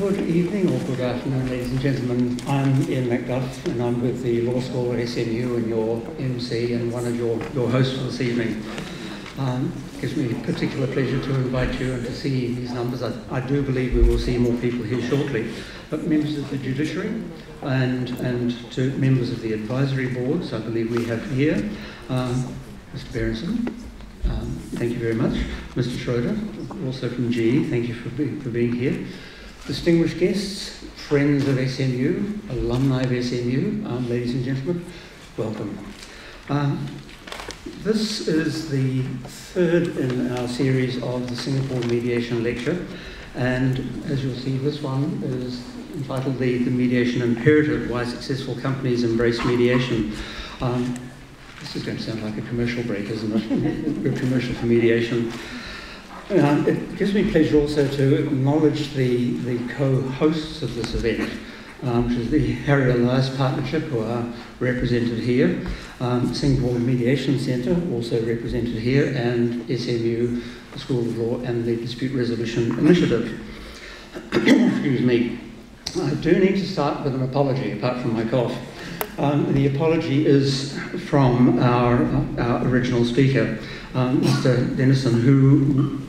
Good evening or good afternoon, ladies and gentlemen. I'm Ian Macduff and I'm with the Law School at SMU and your MC and one of your hosts for this evening. It gives me particular pleasure to invite you and to see these numbers. I do believe we will see more people here shortly. But members of the judiciary and to members of the advisory boards, I believe we have here Mr. Berenson. Thank you very much. Mr. Schroeder, also from GE, thank you for being here. Distinguished guests, friends of SMU, alumni of SMU, ladies and gentlemen, welcome. This is the third in our series of the Singapore Mediation Lecture, and as you'll see, this one is entitled the Mediation Imperative, Why Successful Companies Embrace Mediation. This is going to sound like a commercial break, isn't it? A commercial for mediation. It gives me pleasure also to acknowledge the co-hosts of this event, which is the Harry Elias Partnership, who are represented here, Singapore Mediation Centre, also represented here, and SMU, the School of Law, and the Dispute Resolution Initiative. Excuse me. I do need to start with an apology, apart from my cough. The apology is from our original speaker, Mr. Dennison, who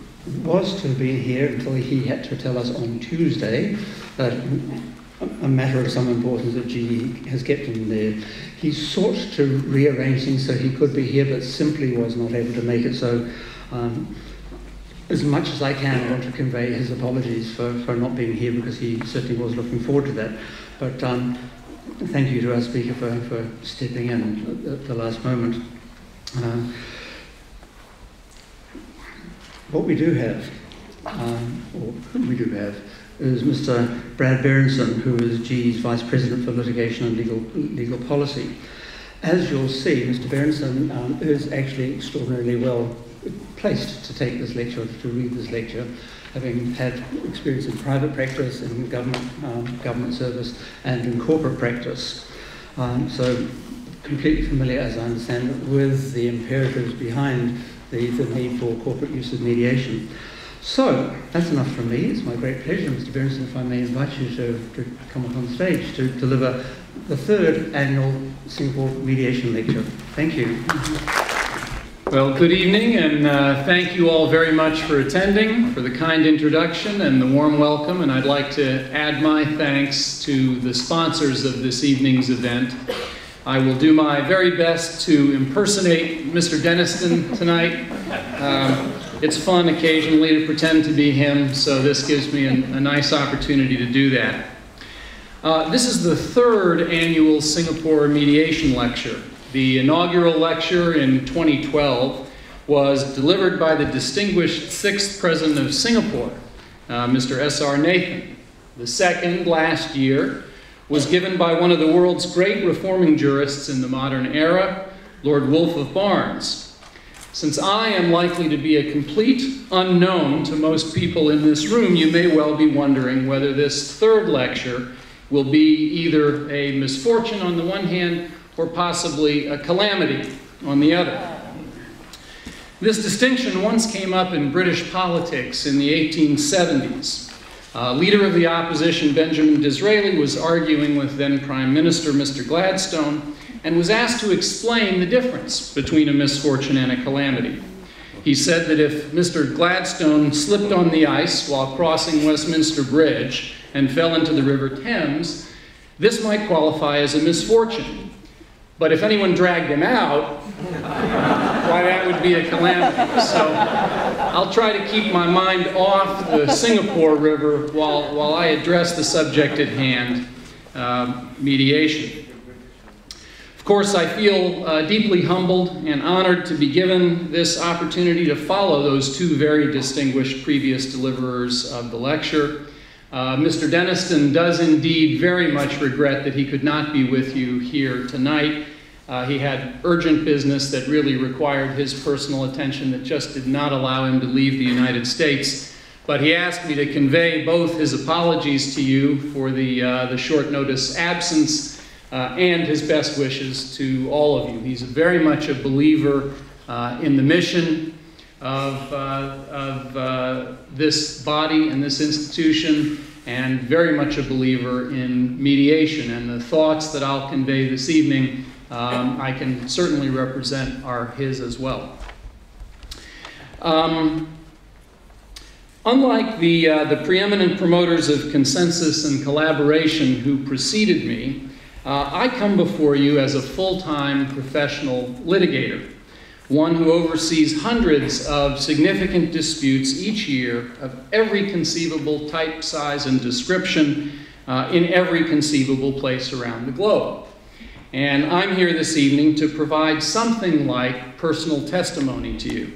was to have been here until he had to tell us on Tuesday that a matter of some importance that GE has kept him there. He sought to rearrange things so he could be here, but simply was not able to make it. So as much as I can, I want to convey his apologies for not being here, because he certainly was looking forward to that. But thank you to our speaker for stepping in at the last moment. What we do have, or whom we do have, is Mr. Brad Berenson, who is GE's Vice President for Litigation and Legal Policy. As you'll see, Mr. Berenson is actually extraordinarily well placed to take this lecture, to read this lecture, having had experience in private practice, in government service, and in corporate practice. So completely familiar, as I understand it, with the imperatives behind the need for corporate use of mediation. So that's enough from me. It's my great pleasure, Mr. Berenson, if I may invite you to come up on stage to deliver the third annual Singapore Mediation Lecture. Thank you. Well, good evening, and thank you all very much for attending, for the kind introduction and the warm welcome. And I'd like to add my thanks to the sponsors of this evening's event. I will do my very best to impersonate Mr. Dennison tonight. It's fun occasionally to pretend to be him, so this gives me a nice opportunity to do that. This is the third annual Singapore Mediation Lecture. The inaugural lecture in 2012 was delivered by the distinguished 6th President of Singapore, Mr. S.R. Nathan. The second, last year, was given by one of the world's great reforming jurists in the modern era, Lord Wolfe of Barnes. Since I am likely to be a complete unknown to most people in this room, you may well be wondering whether this third lecture will be either a misfortune on the one hand, or possibly a calamity on the other. This distinction once came up in British politics in the 1870s. Leader of the opposition, Benjamin Disraeli, was arguing with then Prime Minister Mr. Gladstone and was asked to explain the difference between a misfortune and a calamity. He said that if Mr. Gladstone slipped on the ice while crossing Westminster Bridge and fell into the River Thames, this might qualify as a misfortune. But if anyone dragged him out, why, that would be a calamity. So I'll try to keep my mind off the Singapore River while I address the subject at hand, mediation. Of course, I feel deeply humbled and honored to be given this opportunity to follow those two very distinguished previous deliverers of the lecture. Mr. Dennison does indeed very much regret that he could not be with you here tonight. He had urgent business that really required his personal attention that just did not allow him to leave the United States. But he asked me to convey both his apologies to you for the short notice absence and his best wishes to all of you. He's very much a believer in the mission of this body and this institution, and very much a believer in mediation. And the thoughts that I'll convey this evening, I can certainly represent are his as well. Unlike the preeminent promoters of consensus and collaboration who preceded me, I come before you as a full-time professional litigator, one who oversees hundreds of significant disputes each year of every conceivable type, size, and description in every conceivable place around the globe. And I'm here this evening to provide something like personal testimony to you.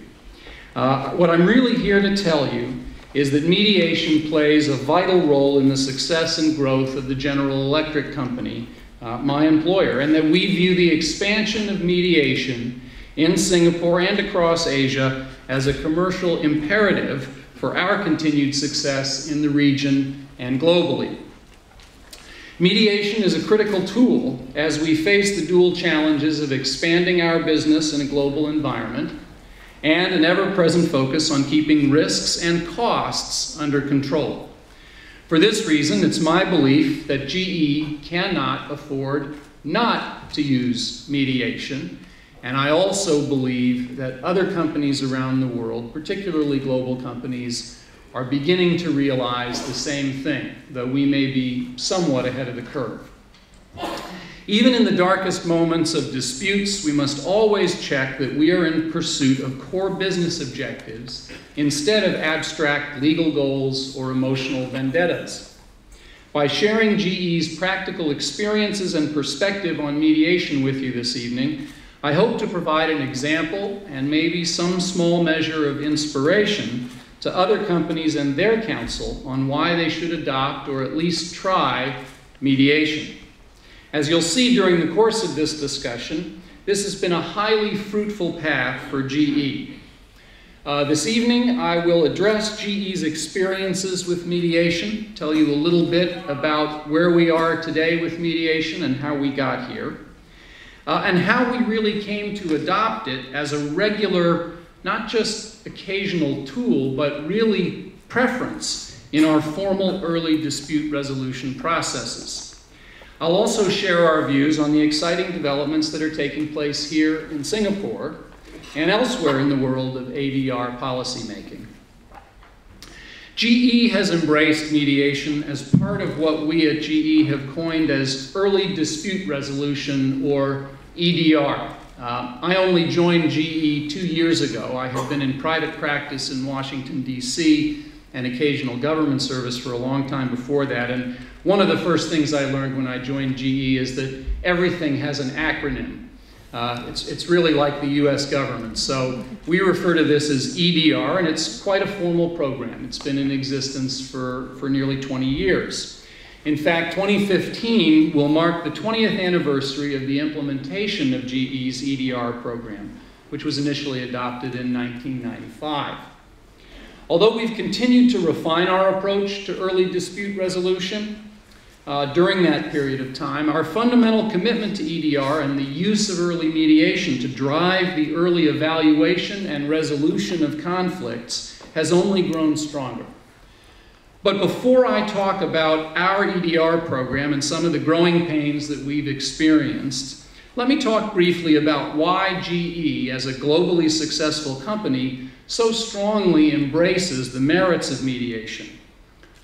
What I'm really here to tell you is that mediation plays a vital role in the success and growth of the General Electric Company, my employer, and that we view the expansion of mediation in Singapore and across Asia as a commercial imperative for our continued success in the region and globally. Mediation is a critical tool as we face the dual challenges of expanding our business in a global environment and an ever-present focus on keeping risks and costs under control. For this reason, it's my belief that GE cannot afford not to use mediation, and I also believe that other companies around the world, particularly global companies, are beginning to realize the same thing, though we may be somewhat ahead of the curve. Even in the darkest moments of disputes, we must always check that we are in pursuit of core business objectives instead of abstract legal goals or emotional vendettas. By sharing GE's practical experiences and perspective on mediation with you this evening, I hope to provide an example and maybe some small measure of inspiration to other companies and their counsel on why they should adopt or at least try mediation. As you'll see during the course of this discussion, this has been a highly fruitful path for GE. This evening, I will address GE's experiences with mediation, tell you a little bit about where we are today with mediation and how we got here, and how we really came to adopt it as a regular, not just occasional tool, but really preference in our formal early dispute resolution processes. I'll also share our views on the exciting developments that are taking place here in Singapore and elsewhere in the world of ADR policymaking. GE has embraced mediation as part of what we at GE have coined as early dispute resolution, or EDR. I only joined GE 2 years ago. I have been in private practice in Washington, D.C., and occasional government service for a long time before that. And one of the first things I learned when I joined GE is that everything has an acronym. It's really like the US government. So we refer to this as EDR, and it's quite a formal program. It's been in existence for nearly 20 years. In fact, 2015 will mark the 20th anniversary of the implementation of GE's EDR program, which was initially adopted in 1995. Although we've continued to refine our approach to early dispute resolution during that period of time, our fundamental commitment to EDR and the use of early mediation to drive the early evaluation and resolution of conflicts has only grown stronger. But before I talk about our EDR program and some of the growing pains that we've experienced, let me talk briefly about why GE, as a globally successful company, so strongly embraces the merits of mediation.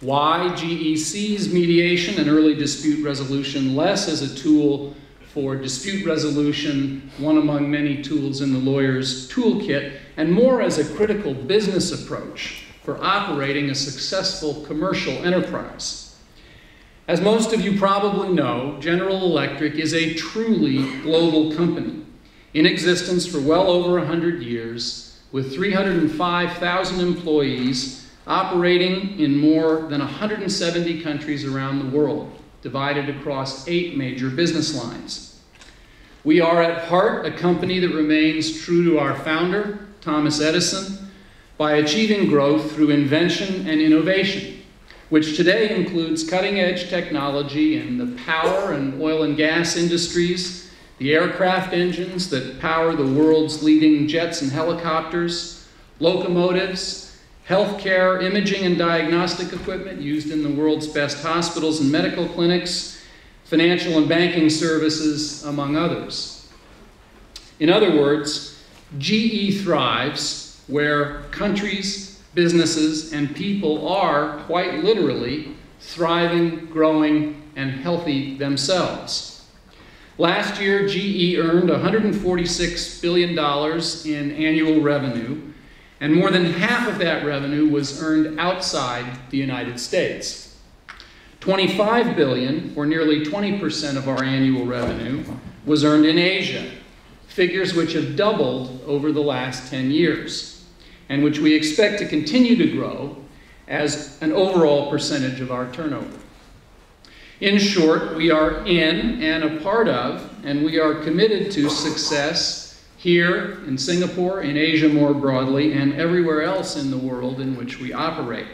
Why GE sees mediation and early dispute resolution less as a tool for dispute resolution, one among many tools in the lawyer's toolkit, and more as a critical business approach for operating a successful commercial enterprise. As most of you probably know, General Electric is a truly global company, in existence for well over 100 years, with 305,000 employees operating in more than 170 countries around the world, divided across 8 major business lines. We are at heart a company that remains true to our founder, Thomas Edison, by achieving growth through invention and innovation, which today includes cutting-edge technology in the power and oil and gas industries, the aircraft engines that power the world's leading jets and helicopters, locomotives, healthcare, imaging and diagnostic equipment used in the world's best hospitals and medical clinics, financial and banking services, among others. In other words, GE thrives where countries, businesses, and people are, quite literally, thriving, growing, and healthy themselves. Last year, GE earned $146 billion in annual revenue, and more than half of that revenue was earned outside the United States. $25 billion, or nearly 20% of our annual revenue, was earned in Asia, figures which have doubled over the last 10 years, and which we expect to continue to grow as an overall percentage of our turnover. In short, we are in and a part of, and we are committed to success here in Singapore, in Asia more broadly, and everywhere else in the world in which we operate.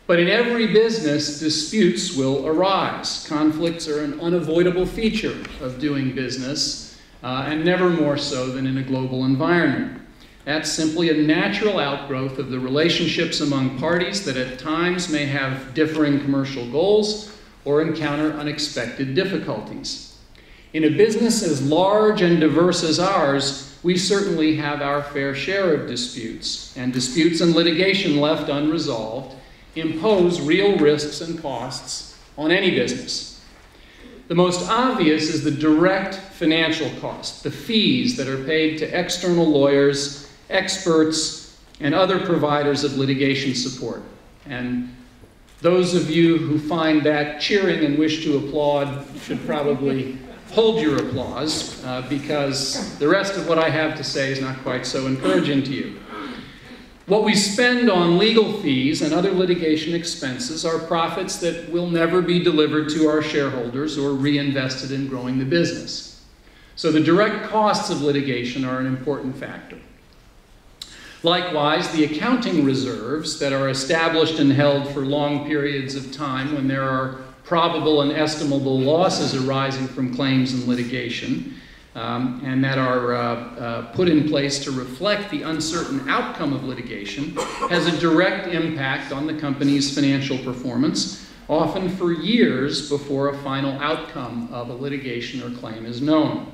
But in every business, disputes will arise. Conflicts are an unavoidable feature of doing business, and never more so than in a global environment. That's simply a natural outgrowth of the relationships among parties that at times may have differing commercial goals or encounter unexpected difficulties. In a business as large and diverse as ours, we certainly have our fair share of disputes, and disputes and litigation left unresolved impose real risks and costs on any business. The most obvious is the direct financial cost, the fees that are paid to external lawyers, experts, and other providers of litigation support. And those of you who find that cheering and wish to applaud should probably hold your applause, because the rest of what I have to say is not quite so encouraging to you. What we spend on legal fees and other litigation expenses are profits that will never be delivered to our shareholders or reinvested in growing the business. So the direct costs of litigation are an important factor. Likewise, the accounting reserves that are established and held for long periods of time when there are probable and estimable losses arising from claims and litigation, and that are put in place to reflect the uncertain outcome of litigation, has a direct impact on the company's financial performance, often for years before a final outcome of a litigation or claim is known.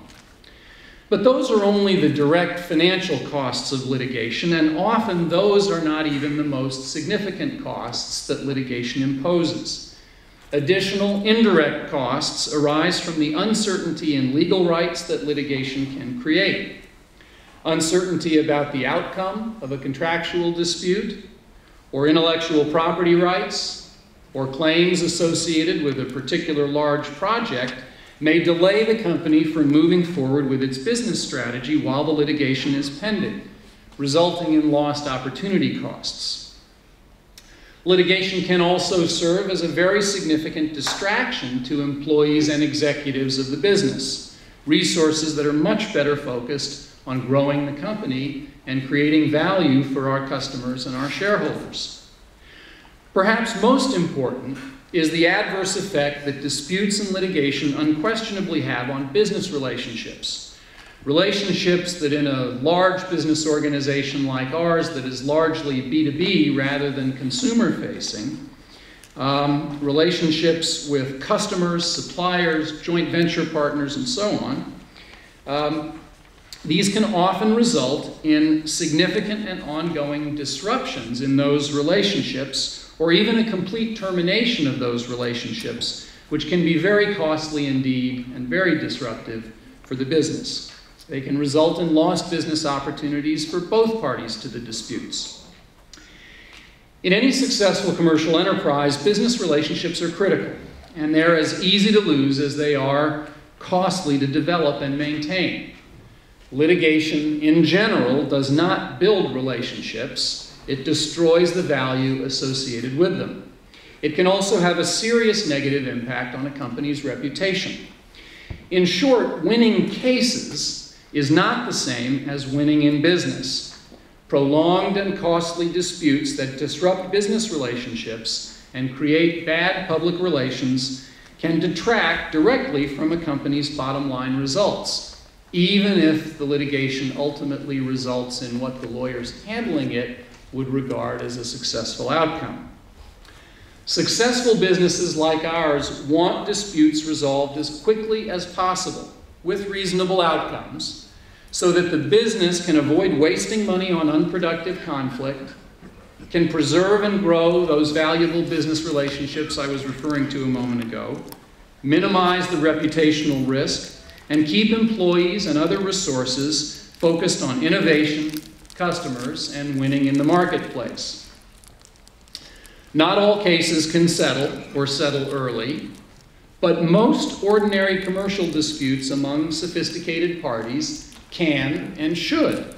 But those are only the direct financial costs of litigation, and often those are not even the most significant costs that litigation imposes. Additional indirect costs arise from the uncertainty in legal rights that litigation can create. Uncertainty about the outcome of a contractual dispute, or intellectual property rights, or claims associated with a particular large project may delay the company from moving forward with its business strategy while the litigation is pending, resulting in lost opportunity costs. Litigation can also serve as a very significant distraction to employees and executives of the business, resources that are much better focused on growing the company and creating value for our customers and our shareholders. Perhaps most important is the adverse effect that disputes and litigation unquestionably have on business relationships. Relationships that in a large business organization like ours that is largely B2B rather than consumer-facing, relationships with customers, suppliers, joint venture partners, and so on, these can often result in significant and ongoing disruptions in those relationships, or even a complete termination of those relationships, which can be very costly indeed and very disruptive for the business. They can result in lost business opportunities for both parties to the disputes. In any successful commercial enterprise, business relationships are critical, and they're as easy to lose as they are costly to develop and maintain. Litigation, in general, does not build relationships. It destroys the value associated with them. It can also have a serious negative impact on a company's reputation. In short, winning cases is not the same as winning in business. Prolonged and costly disputes that disrupt business relationships and create bad public relations can detract directly from a company's bottom line results, even if the litigation ultimately results in what the lawyers handling it would regard as a successful outcome. Successful businesses like ours want disputes resolved as quickly as possible with reasonable outcomes so that the business can avoid wasting money on unproductive conflict, can preserve and grow those valuable business relationships I was referring to a moment ago, minimize the reputational risk, and keep employees and other resources focused on innovation, customers, and winning in the marketplace. Not all cases can settle or settle early, but most ordinary commercial disputes among sophisticated parties can and should.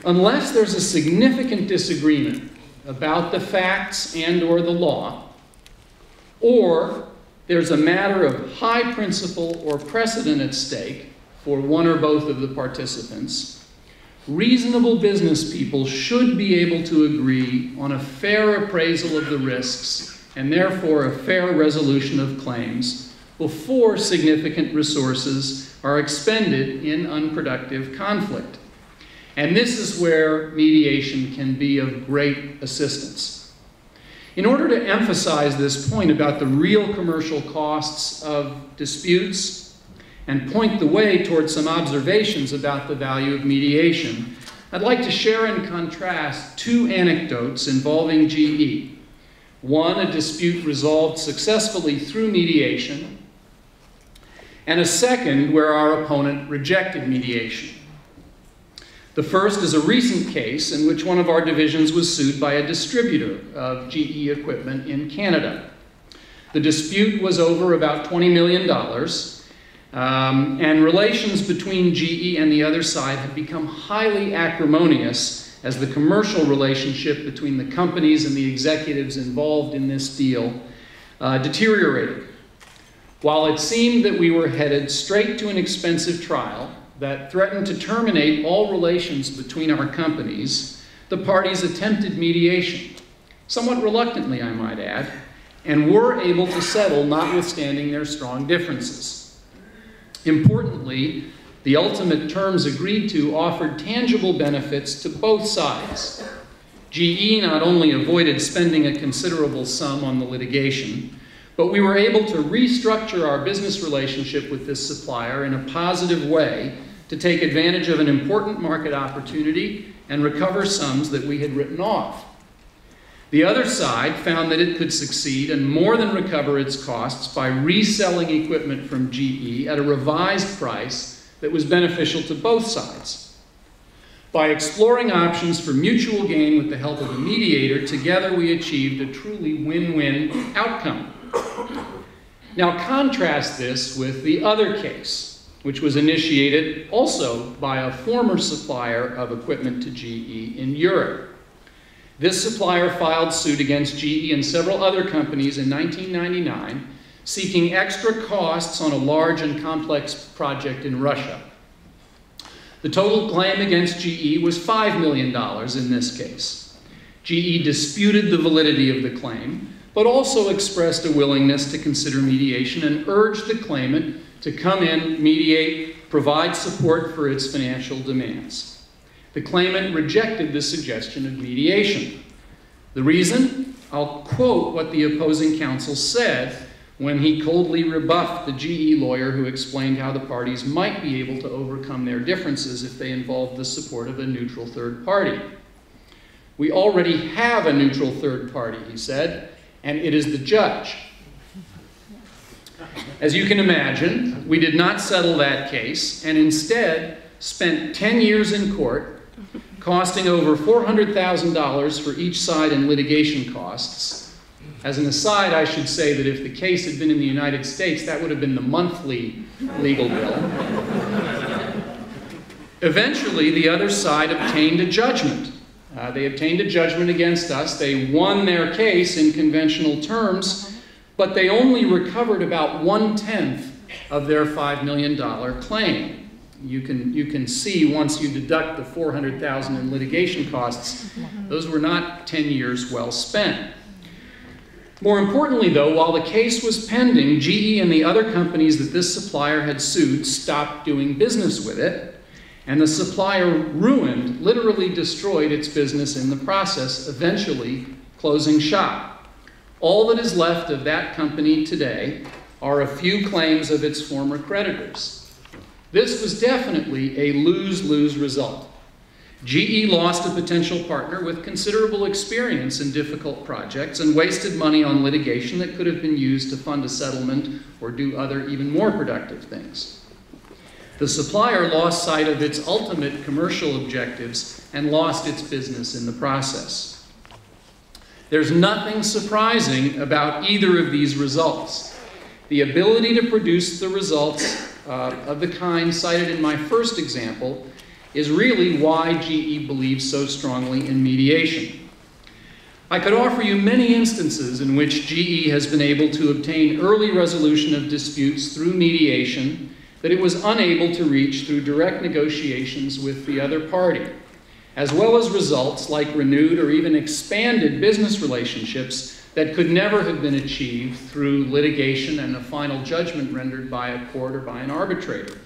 Unless there's a significant disagreement about the facts and/or the law, or there's a matter of high principle or precedent at stake for one or both of the participants, reasonable business people should be able to agree on a fair appraisal of the risks and therefore a fair resolution of claims before significant resources are expended in unproductive conflict. And this is where mediation can be of great assistance. In order to emphasize this point about the real commercial costs of disputes and point the way towards some observations about the value of mediation, I'd like to share and contrast two anecdotes involving GE. One, a dispute resolved successfully through mediation, and a second where our opponent rejected mediation. The first is a recent case in which one of our divisions was sued by a distributor of GE equipment in Canada. The dispute was over about $20 million, and relations between GE and the other side had become highly acrimonious as the commercial relationship between the companies and the executives involved in this deal deteriorated. While it seemed that we were headed straight to an expensive trial that threatened to terminate all relations between our companies, the parties attempted mediation, somewhat reluctantly, I might add, and were able to settle notwithstanding their strong differences. Importantly, the ultimate terms agreed to offered tangible benefits to both sides. GE not only avoided spending a considerable sum on the litigation, but we were able to restructure our business relationship with this supplier in a positive way to take advantage of an important market opportunity and recover sums that we had written off. The other side found that it could succeed and more than recover its costs by reselling equipment from GE at a revised price that was beneficial to both sides. By exploring options for mutual gain with the help of a mediator, together we achieved a truly win-win outcome. Now contrast this with the other case, which was initiated also by a former supplier of equipment to GE in Europe. This supplier filed suit against GE and several other companies in 1999, seeking extra costs on a large and complex project in Russia. The total claim against GE was $5 million in this case. GE disputed the validity of the claim, but also expressed a willingness to consider mediation and urged the claimant to come in, mediate, provide support for its financial demands. The claimant rejected the suggestion of mediation. The reason? I'll quote what the opposing counsel said when he coldly rebuffed the GE lawyer who explained how the parties might be able to overcome their differences if they involved the support of a neutral third party. "We already have a neutral third party," he said, "and it is the judge." As you can imagine, we did not settle that case and instead spent 10 years in court, costing over $400,000 for each side in litigation costs. As an aside, I should say that if the case had been in the United States, that would have been the monthly legal bill. Eventually, the other side obtained a judgment. They obtained a judgment against us. They won their case in conventional terms, but they only recovered about 1/10 of their $5 million claim. You can see once you deduct the $400,000 in litigation costs, those were not 10 years well spent. More importantly, though, while the case was pending, GE and the other companies that this supplier had sued stopped doing business with it, and the supplier ruined, literally destroyed its business in the process, eventually closing shop. All that is left of that company today are a few claims of its former creditors. This was definitely a lose-lose result. GE lost a potential partner with considerable experience in difficult projects and wasted money on litigation that could have been used to fund a settlement or do other even more productive things. The supplier lost sight of its ultimate commercial objectives and lost its business in the process. There's nothing surprising about either of these results. The ability to produce the results of the kind cited in my first example is really why GE believes so strongly in mediation. I could offer you many instances in which GE has been able to obtain early resolution of disputes through mediation that it was unable to reach through direct negotiations with the other party, as well as results like renewed or even expanded business relationships that could never have been achieved through litigation and a final judgment rendered by a court or by an arbitrator.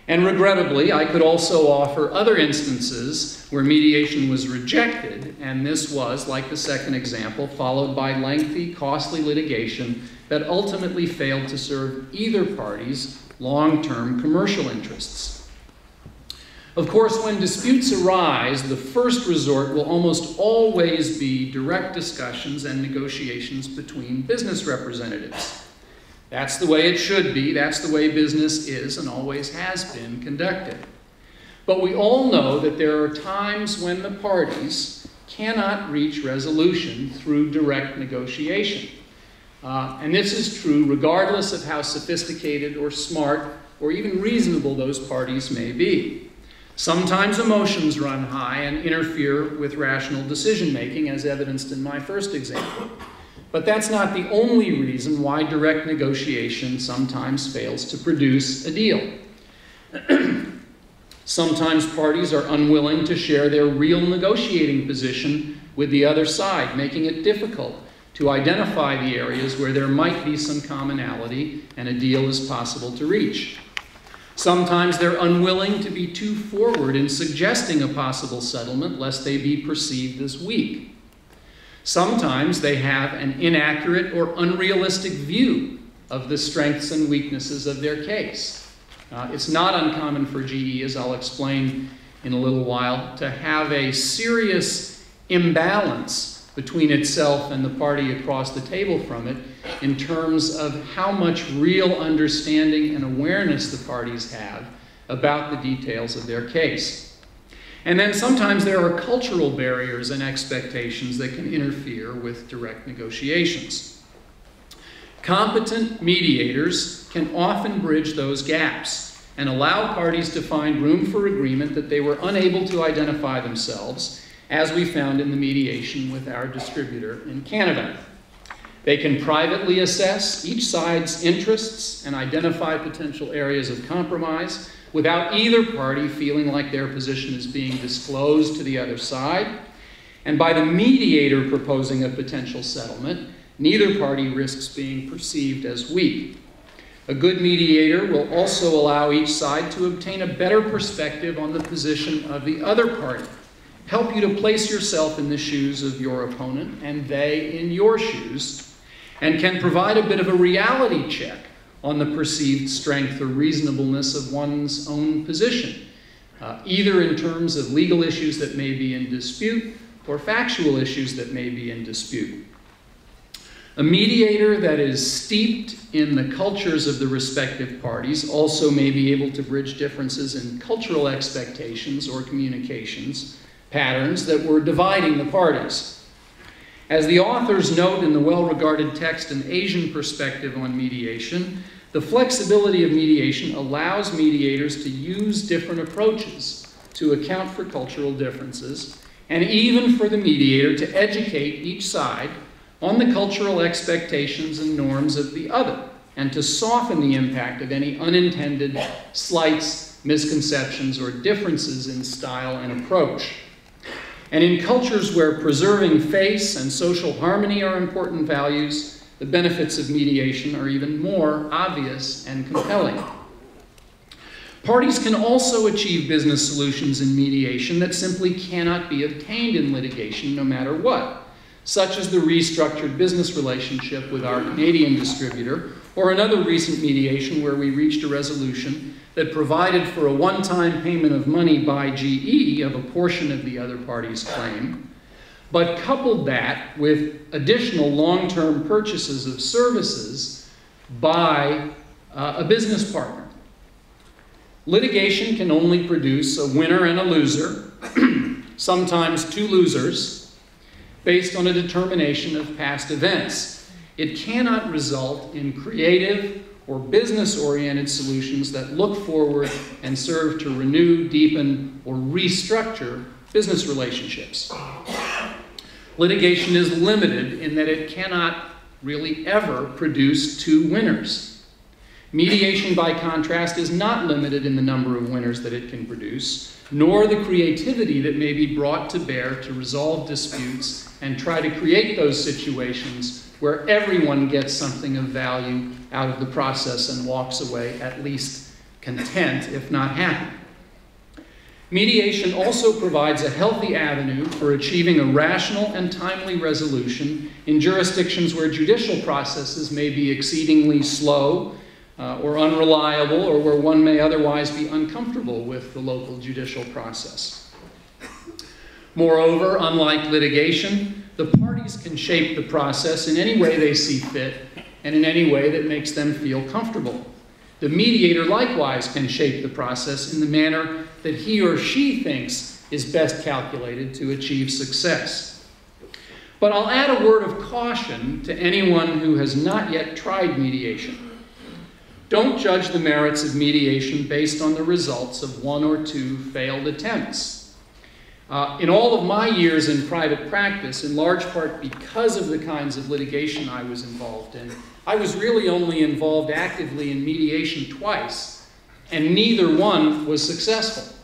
And regrettably, I could also offer other instances where mediation was rejected, and this was, like the second example, followed by lengthy, costly litigation that ultimately failed to serve either party's long-term commercial interests. Of course, when disputes arise, the first resort will almost always be direct discussions and negotiations between business representatives. That's the way it should be. That's the way business is and always has been conducted. But we all know that there are times when the parties cannot reach resolution through direct negotiation. And this is true regardless of how sophisticated or smart or even reasonable those parties may be. Sometimes emotions run high and interfere with rational decision-making, as evidenced in my first example. But that's not the only reason why direct negotiation sometimes fails to produce a deal. Sometimes parties are unwilling to share their real negotiating position with the other side, making it difficult to identify the areas where there might be some commonality and a deal is possible to reach. Sometimes they're unwilling to be too forward in suggesting a possible settlement lest they be perceived as weak. Sometimes they have an inaccurate or unrealistic view of the strengths and weaknesses of their case. It's not uncommon for GE, as I'll explain in a little while, to have a serious imbalance between itself and the party across the table from it in terms of how much real understanding and awareness the parties have about the details of their case. And then sometimes there are cultural barriers and expectations that can interfere with direct negotiations. Competent mediators can often bridge those gaps and allow parties to find room for agreement that they were unable to identify themselves, as we found in the mediation with our distributor in Canada. They can privately assess each side's interests and identify potential areas of compromise without either party feeling like their position is being disclosed to the other side. And by the mediator proposing a potential settlement, neither party risks being perceived as weak. A good mediator will also allow each side to obtain a better perspective on the position of the other party, help you to place yourself in the shoes of your opponent and they in your shoes, and can provide a bit of a reality check on the perceived strength or reasonableness of one's own position, either in terms of legal issues that may be in dispute or factual issues that may be in dispute. A mediator that is steeped in the cultures of the respective parties also may be able to bridge differences in cultural expectations or communications patterns that were dividing the parties. As the authors note in the well-regarded text An Asian Perspective on Mediation, the flexibility of mediation allows mediators to use different approaches to account for cultural differences, and even for the mediator to educate each side on the cultural expectations and norms of the other, and to soften the impact of any unintended slights, misconceptions, or differences in style and approach. And in cultures where preserving face and social harmony are important values, the benefits of mediation are even more obvious and compelling. Parties can also achieve business solutions in mediation that simply cannot be obtained in litigation no matter what, such as the restructured business relationship with our Canadian distributor, or another recent mediation where we reached a resolution that provided for a one-time payment of money by GE of a portion of the other party's claim, but coupled that with additional long-term purchases of services by a business partner. Litigation can only produce a winner and a loser, sometimes two losers, based on a determination of past events. It cannot result in creative or business-oriented solutions that look forward and serve to renew, deepen, or restructure business relationships. Litigation is limited in that it cannot really ever produce two winners. Mediation, by contrast, is not limited in the number of winners that it can produce, nor the creativity that may be brought to bear to resolve disputes and try to create those situations where everyone gets something of value out of the process and walks away at least content, if not happy. Mediation also provides a healthy avenue for achieving a rational and timely resolution in jurisdictions where judicial processes may be exceedingly slow or unreliable, or where one may otherwise be uncomfortable with the local judicial process. Moreover, unlike litigation, the parties can shape the process in any way they see fit and in any way that makes them feel comfortable. The mediator likewise can shape the process in the manner that he or she thinks is best calculated to achieve success. But I'll add a word of caution to anyone who has not yet tried mediation. Don't judge the merits of mediation based on the results of one or two failed attempts. In all of my years in private practice, in large part because of the kinds of litigation I was involved in, I was really only involved actively in mediation twice, and neither one was successful.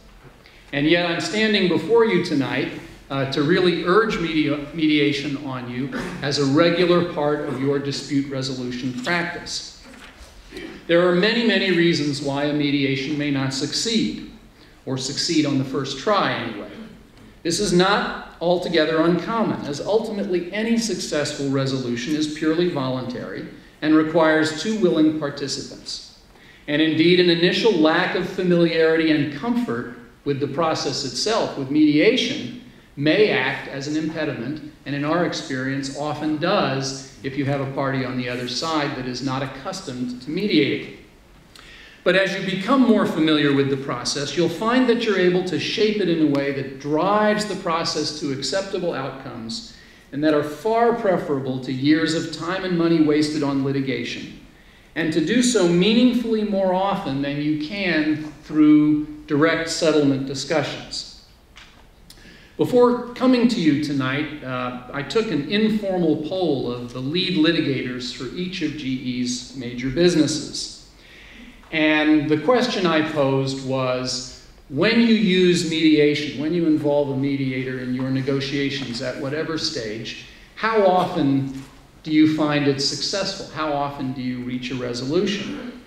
And yet I'm standing before you tonight to really urge mediation on you as a regular part of your dispute resolution practice. There are many, many reasons why a mediation may not succeed, or succeed on the first try anyway. This is not altogether uncommon, as ultimately any successful resolution is purely voluntary and requires two willing participants. And indeed, an initial lack of familiarity and comfort with the process itself, with mediation, may act as an impediment, and in our experience often does if you have a party on the other side that is not accustomed to mediating. But as you become more familiar with the process, you'll find that you're able to shape it in a way that drives the process to acceptable outcomes and that are far preferable to years of time and money wasted on litigation, and to do so meaningfully more often than you can through direct settlement discussions. Before coming to you tonight, I took an informal poll of the lead litigators for each of GE's major businesses. And the question I posed was, when you use mediation, when you involve a mediator in your negotiations at whatever stage, how often do you find it successful? How often do you reach a resolution?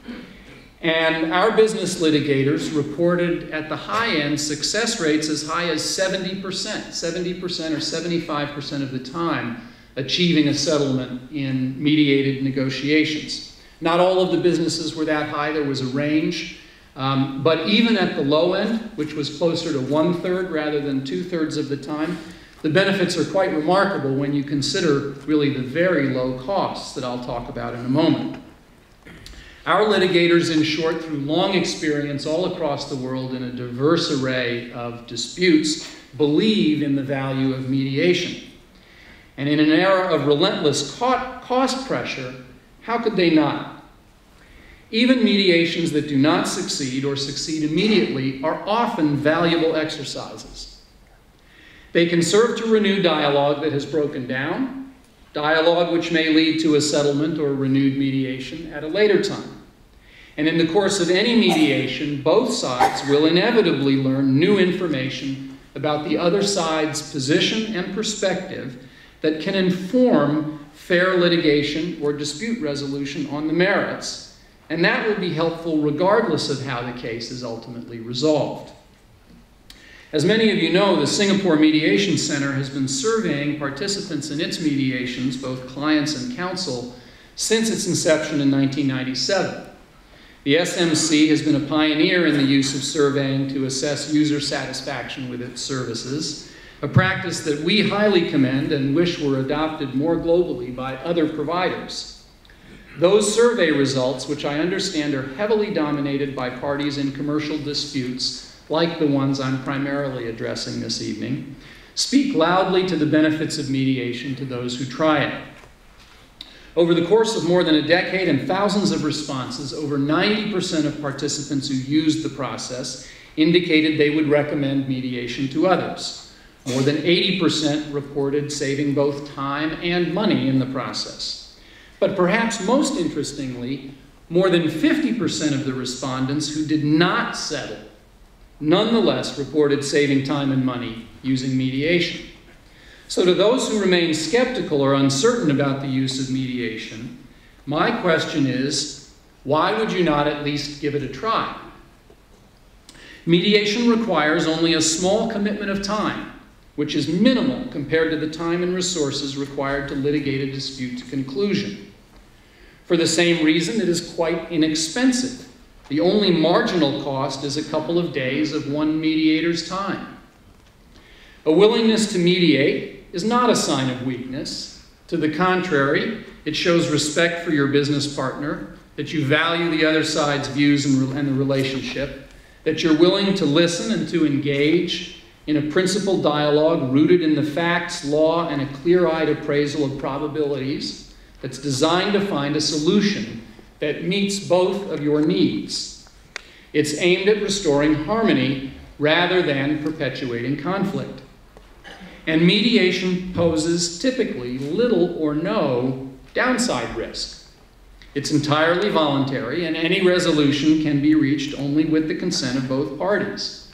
And our business litigators reported at the high end success rates as high as 70% or 75% of the time achieving a settlement in mediated negotiations. Not all of the businesses were that high, there was a range. But even at the low end, which was closer to 1/3 rather than 2/3 of the time, the benefits are quite remarkable when you consider really the very low costs that I'll talk about in a moment. Our litigators, in short, through long experience all across the world in a diverse array of disputes, believe in the value of mediation. And in an era of relentless cost pressure, how could they not? Even mediations that do not succeed or succeed immediately are often valuable exercises. They can serve to renew dialogue that has broken down, dialogue which may lead to a settlement or renewed mediation at a later time. And in the course of any mediation, both sides will inevitably learn new information about the other side's position and perspective that can inform fair litigation or dispute resolution on the merits, And that will be helpful regardless of how the case is ultimately resolved. As many of you know, the Singapore Mediation Center has been surveying participants in its mediations, both clients and counsel, since its inception in 1997. The SMC has been a pioneer in the use of surveying to assess user satisfaction with its services, a practice that we highly commend and wish were adopted more globally by other providers. Those survey results, which I understand are heavily dominated by parties in commercial disputes, like the ones I'm primarily addressing this evening, speak loudly to the benefits of mediation to those who try it. Over the course of more than a decade and thousands of responses, over 90% of participants who used the process indicated they would recommend mediation to others. More than 80% reported saving both time and money in the process. But perhaps most interestingly, more than 50% of the respondents who did not settle nonetheless reported saving time and money using mediation. So to those who remain skeptical or uncertain about the use of mediation, my question is, why would you not at least give it a try? Mediation requires only a small commitment of time, which is minimal compared to the time and resources required to litigate a dispute to conclusion. For the same reason, it is quite inexpensive. The only marginal cost is a couple of days of one mediator's time. A willingness to mediate is not a sign of weakness. To the contrary, it shows respect for your business partner, that you value the other side's views and the relationship, that you're willing to listen and to engage in a principled dialogue rooted in the facts, law, and a clear-eyed appraisal of probabilities that's designed to find a solution that meets both of your needs. It's aimed at restoring harmony rather than perpetuating conflict. And mediation poses typically little or no downside risk. It's entirely voluntary, and any resolution can be reached only with the consent of both parties.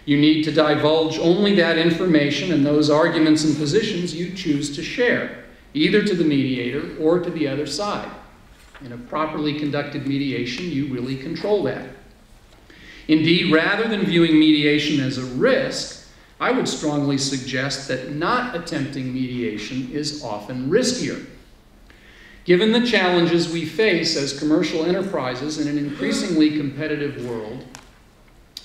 You need to divulge only that information and those arguments and positions you choose to share, either to the mediator or to the other side. In a properly conducted mediation, you really control that. Indeed, rather than viewing mediation as a risk, I would strongly suggest that not attempting mediation is often riskier. Given the challenges we face as commercial enterprises in an increasingly competitive world,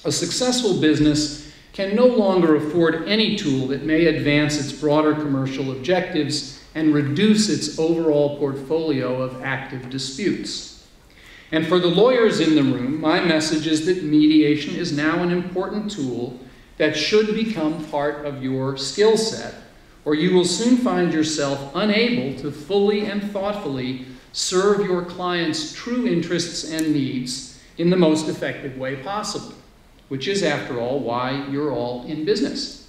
a successful business can no longer afford any tool that may advance its broader commercial objectives and reduce its overall portfolio of active disputes. And for the lawyers in the room, my message is that mediation is now an important tool that should become part of your skill set, or you will soon find yourself unable to fully and thoughtfully serve your client's true interests and needs in the most effective way possible, which is, after all, why you're all in business.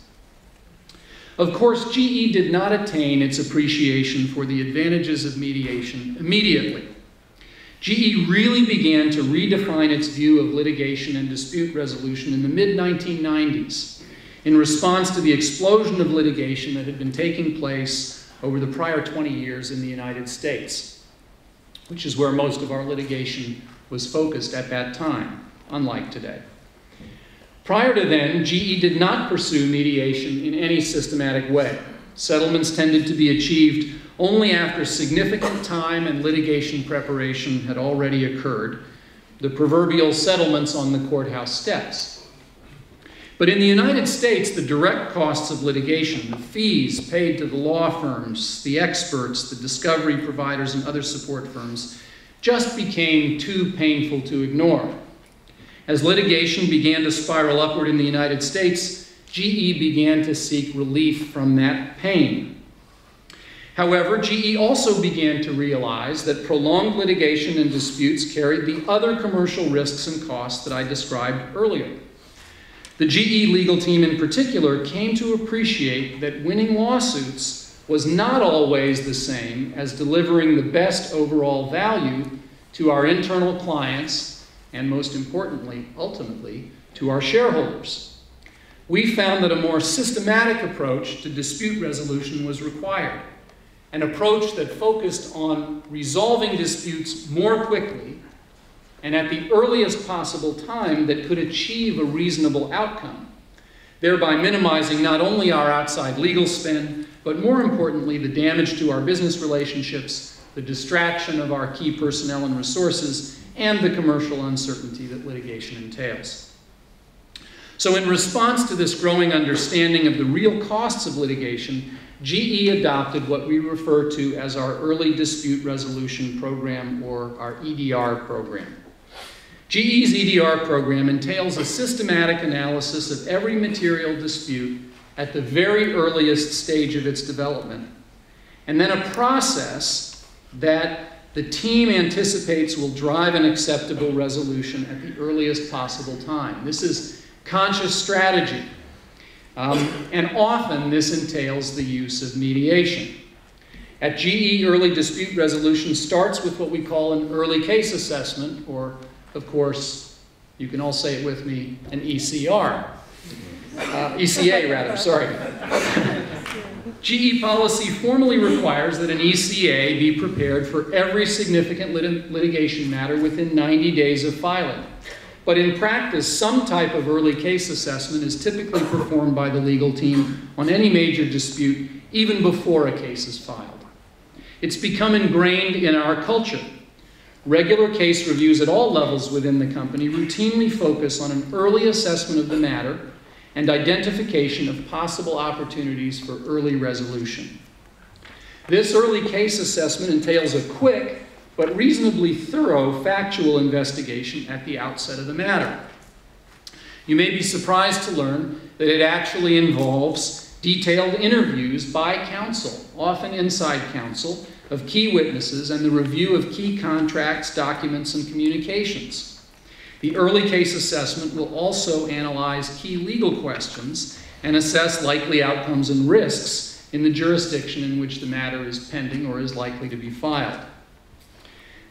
Of course, GE did not attain its appreciation for the advantages of mediation immediately. GE really began to redefine its view of litigation and dispute resolution in the mid-1990s in response to the explosion of litigation that had been taking place over the prior 20 years in the United States, which is where most of our litigation was focused at that time, unlike today. Prior to then, GE did not pursue mediation in any systematic way. Settlements tended to be achieved only after significant time and litigation preparation had already occurred, the proverbial settlements on the courthouse steps. But in the United States, the direct costs of litigation, the fees paid to the law firms, the experts, the discovery providers, and other support firms, just became too painful to ignore. As litigation began to spiral upward in the United States, GE began to seek relief from that pain. However, GE also began to realize that prolonged litigation and disputes carried the other commercial risks and costs that I described earlier. The GE legal team in particular came to appreciate that winning lawsuits was not always the same as delivering the best overall value to our internal clients and, most importantly, ultimately, to our shareholders. We found that a more systematic approach to dispute resolution was required. An approach that focused on resolving disputes more quickly and at the earliest possible time that could achieve a reasonable outcome, thereby minimizing not only our outside legal spend, but more importantly, the damage to our business relationships, the distraction of our key personnel and resources, and the commercial uncertainty that litigation entails. So in response to this growing understanding of the real costs of litigation, GE adopted what we refer to as our Early Dispute Resolution Program, or our EDR program. GE's EDR program entails a systematic analysis of every material dispute at the very earliest stage of its development, and then a process that the team anticipates will drive an acceptable resolution at the earliest possible time. This is conscious strategy, and often this entails the use of mediation. At GE, early dispute resolution starts with what we call an early case assessment, or, of course, you can all say it with me, an ECR. ECA, rather, sorry. GE policy formally requires that an ECA be prepared for every significant litigation matter within 90 days of filing. But in practice, some type of early case assessment is typically performed by the legal team on any major dispute, even before a case is filed. It's become ingrained in our culture. Regular case reviews at all levels within the company routinely focus on an early assessment of the matter and identification of possible opportunities for early resolution. This early case assessment entails a quick but reasonably thorough factual investigation at the outset of the matter. You may be surprised to learn that it actually involves detailed interviews by counsel, often inside counsel, of key witnesses and the review of key contracts, documents, and communications. The early case assessment will also analyze key legal questions and assess likely outcomes and risks in the jurisdiction in which the matter is pending or is likely to be filed.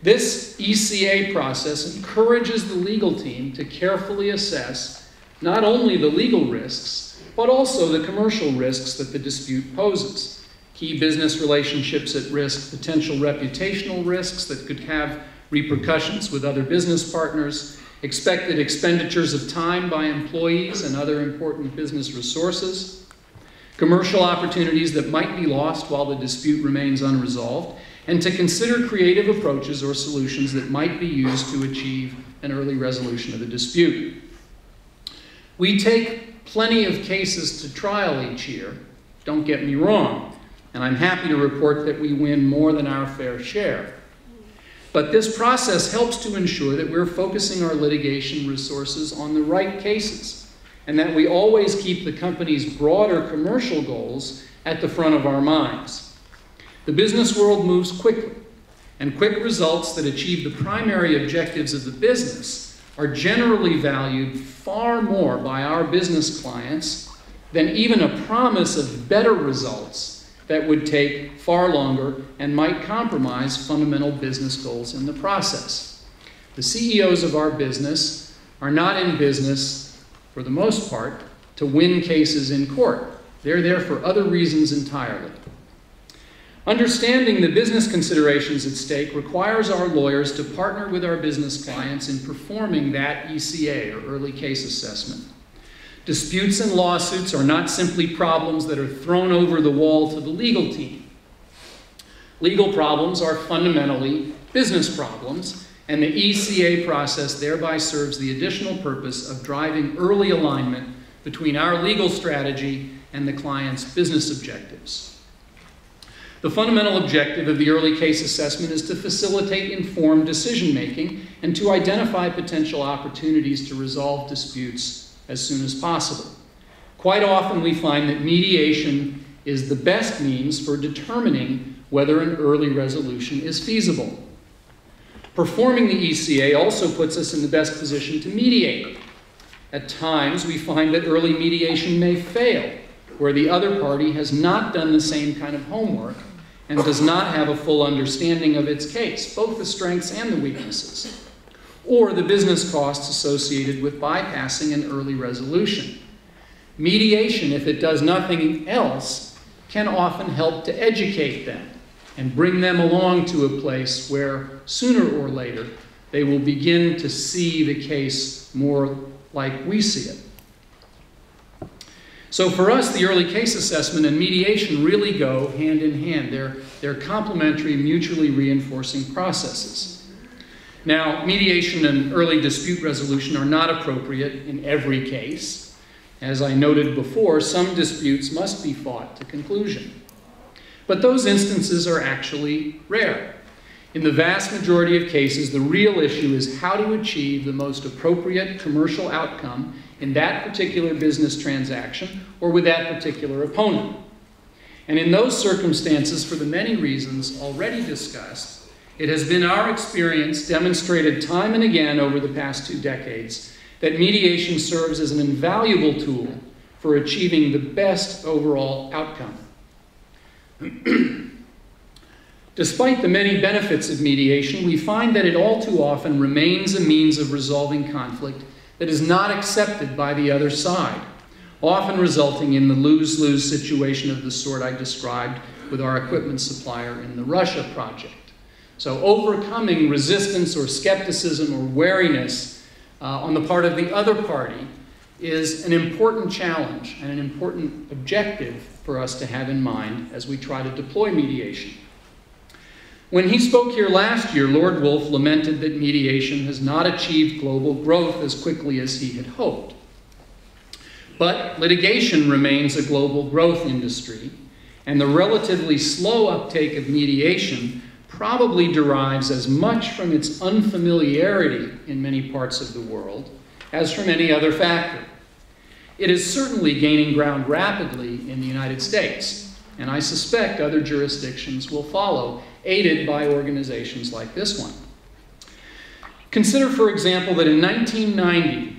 This ECA process encourages the legal team to carefully assess not only the legal risks, but also the commercial risks that the dispute poses. Key business relationships at risk, potential reputational risks that could have repercussions with other business partners, expected expenditures of time by employees and other important business resources, commercial opportunities that might be lost while the dispute remains unresolved, and to consider creative approaches or solutions that might be used to achieve an early resolution of the dispute. We take plenty of cases to trial each year, don't get me wrong, and I'm happy to report that we win more than our fair share. But this process helps to ensure that we're focusing our litigation resources on the right cases, and that we always keep the company's broader commercial goals at the front of our minds. The business world moves quickly, and quick results that achieve the primary objectives of the business are generally valued far more by our business clients than even a promise of better results that would take far longer and might compromise fundamental business goals in the process. The CEOs of our business are not in business, for the most part, to win cases in court. They're there for other reasons entirely. Understanding the business considerations at stake requires our lawyers to partner with our business clients in performing that ECA, or early case assessment. Disputes and lawsuits are not simply problems that are thrown over the wall to the legal team. Legal problems are fundamentally business problems, and the ECA process thereby serves the additional purpose of driving early alignment between our legal strategy and the client's business objectives. The fundamental objective of the early case assessment is to facilitate informed decision-making and to identify potential opportunities to resolve disputes as soon as possible. Quite often we find that mediation is the best means for determining whether an early resolution is feasible. Performing the ECA also puts us in the best position to mediate. At times we find that early mediation may fail, where the other party has not done the same kind of homework and does not have a full understanding of its case, both the strengths and the weaknesses, or the business costs associated with bypassing an early resolution. Mediation, if it does nothing else, can often help to educate them and bring them along to a place where, sooner or later, they will begin to see the case more like we see it. So for us, the early case assessment and mediation really go hand in hand. They're complementary, mutually reinforcing processes. Now, mediation and early dispute resolution are not appropriate in every case. As I noted before, some disputes must be fought to conclusion. But those instances are actually rare. In the vast majority of cases, the real issue is how to achieve the most appropriate commercial outcome in that particular business transaction or with that particular opponent. And in those circumstances, for the many reasons already discussed, it has been our experience, demonstrated time and again over the past 2 decades, that mediation serves as an invaluable tool for achieving the best overall outcome. Despite the many benefits of mediation, we find that it all too often remains a means of resolving conflict that is not accepted by the other side, often resulting in the lose-lose situation of the sort I described with our equipment supplier in the Russia project. So overcoming resistance or skepticism or wariness on the part of the other party is an important challenge and an important objective for us to have in mind as we try to deploy mediation. When he spoke here last year, Lord Woolf lamented that mediation has not achieved global growth as quickly as he had hoped. But litigation remains a global growth industry, and the relatively slow uptake of mediation probably derives as much from its unfamiliarity in many parts of the world as from any other factor. It is certainly gaining ground rapidly in the United States, and I suspect other jurisdictions will follow, aided by organizations like this one. Consider, for example, that in 1990,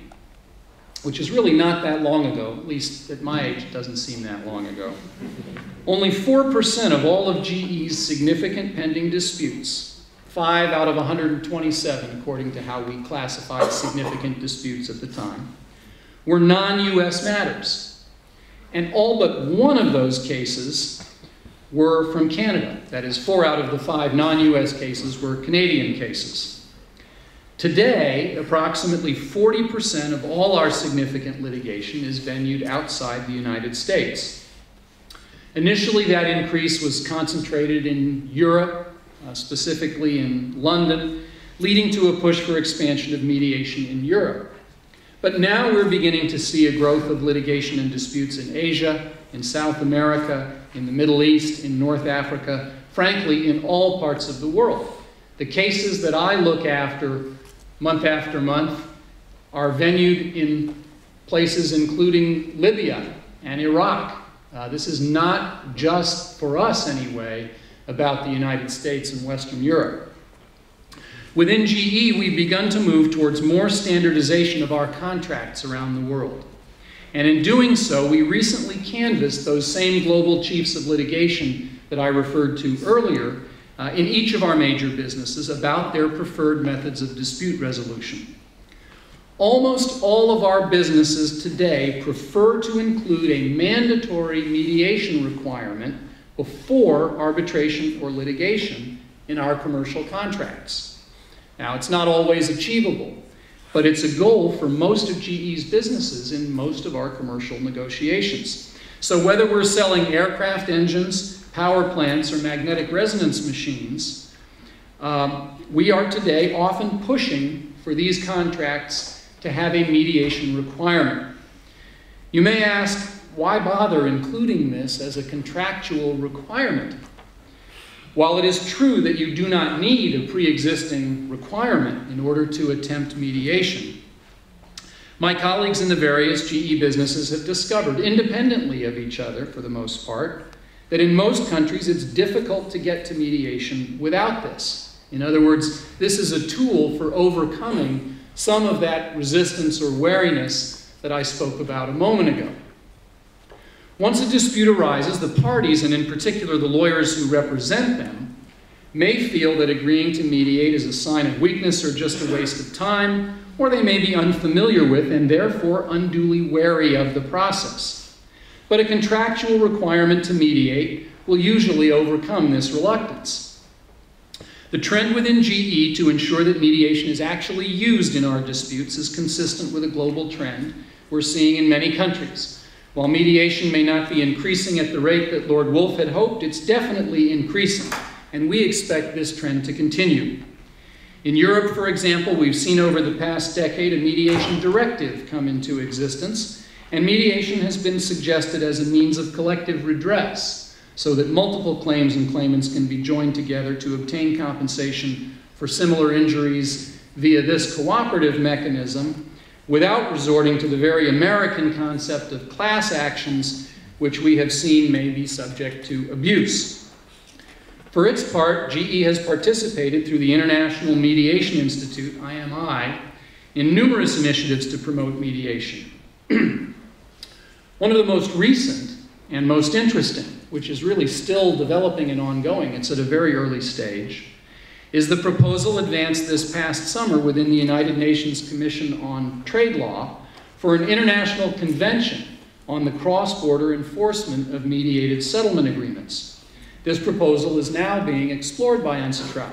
which is really not that long ago, at least at my age it doesn't seem that long ago, only 4% of all of GE's significant pending disputes, 5 out of 127 according to how we classified significant disputes at the time, were non-US matters. And all but one of those cases were from Canada. That is, 4 out of the 5 non-US cases were Canadian cases. Today, approximately 40% of all our significant litigation is venued outside the United States. Initially, that increase was concentrated in Europe, specifically in London, leading to a push for expansion of mediation in Europe. But now we're beginning to see a growth of litigation and disputes in Asia, in South America, in the Middle East, in North Africa, frankly, in all parts of the world. The cases that I look after month are venued in places including Libya and Iraq. This is not just, for us anyway, about the United States and Western Europe. Within GE, we've begun to move towards more standardization of our contracts around the world. And in doing so, we recently canvassed those same global chiefs of litigation that I referred to earlier in each of our major businesses about their preferred methods of dispute resolution. Almost all of our businesses today prefer to include a mandatory mediation requirement before arbitration or litigation in our commercial contracts. Now, it's not always achievable, but it's a goal for most of GE's businesses in most of our commercial negotiations. So whether we're selling aircraft engines, power plants, or magnetic resonance machines, we are today often pushing for these contracts to have a mediation requirement. You may ask, why bother including this as a contractual requirement? While it is true that you do not need a pre-existing requirement in order to attempt mediation, my colleagues in the various GE businesses have discovered, independently of each other for the most part, that in most countries it's difficult to get to mediation without this. In other words, this is a tool for overcoming some of that resistance or wariness that I spoke about a moment ago. Once a dispute arises, the parties, and in particular the lawyers who represent them, may feel that agreeing to mediate is a sign of weakness or just a waste of time, or they may be unfamiliar with and therefore unduly wary of the process. But a contractual requirement to mediate will usually overcome this reluctance. The trend within GE to ensure that mediation is actually used in our disputes is consistent with a global trend we're seeing in many countries. While mediation may not be increasing at the rate that Lord Wolfe had hoped, it's definitely increasing, and we expect this trend to continue. In Europe, for example, we've seen over the past decade a mediation directive come into existence, and mediation has been suggested as a means of collective redress, so that multiple claims and claimants can be joined together to obtain compensation for similar injuries via this cooperative mechanism, without resorting to the very American concept of class actions, which we have seen may be subject to abuse. For its part, GE has participated through the International Mediation Institute, IMI, in numerous initiatives to promote mediation. One of the most recent and most interesting, which is really still developing and ongoing, it's at a very early stage, is the proposal advanced this past summer within the United Nations Commission on Trade Law for an international convention on the cross-border enforcement of mediated settlement agreements. This proposal is now being explored by UNCITRAL.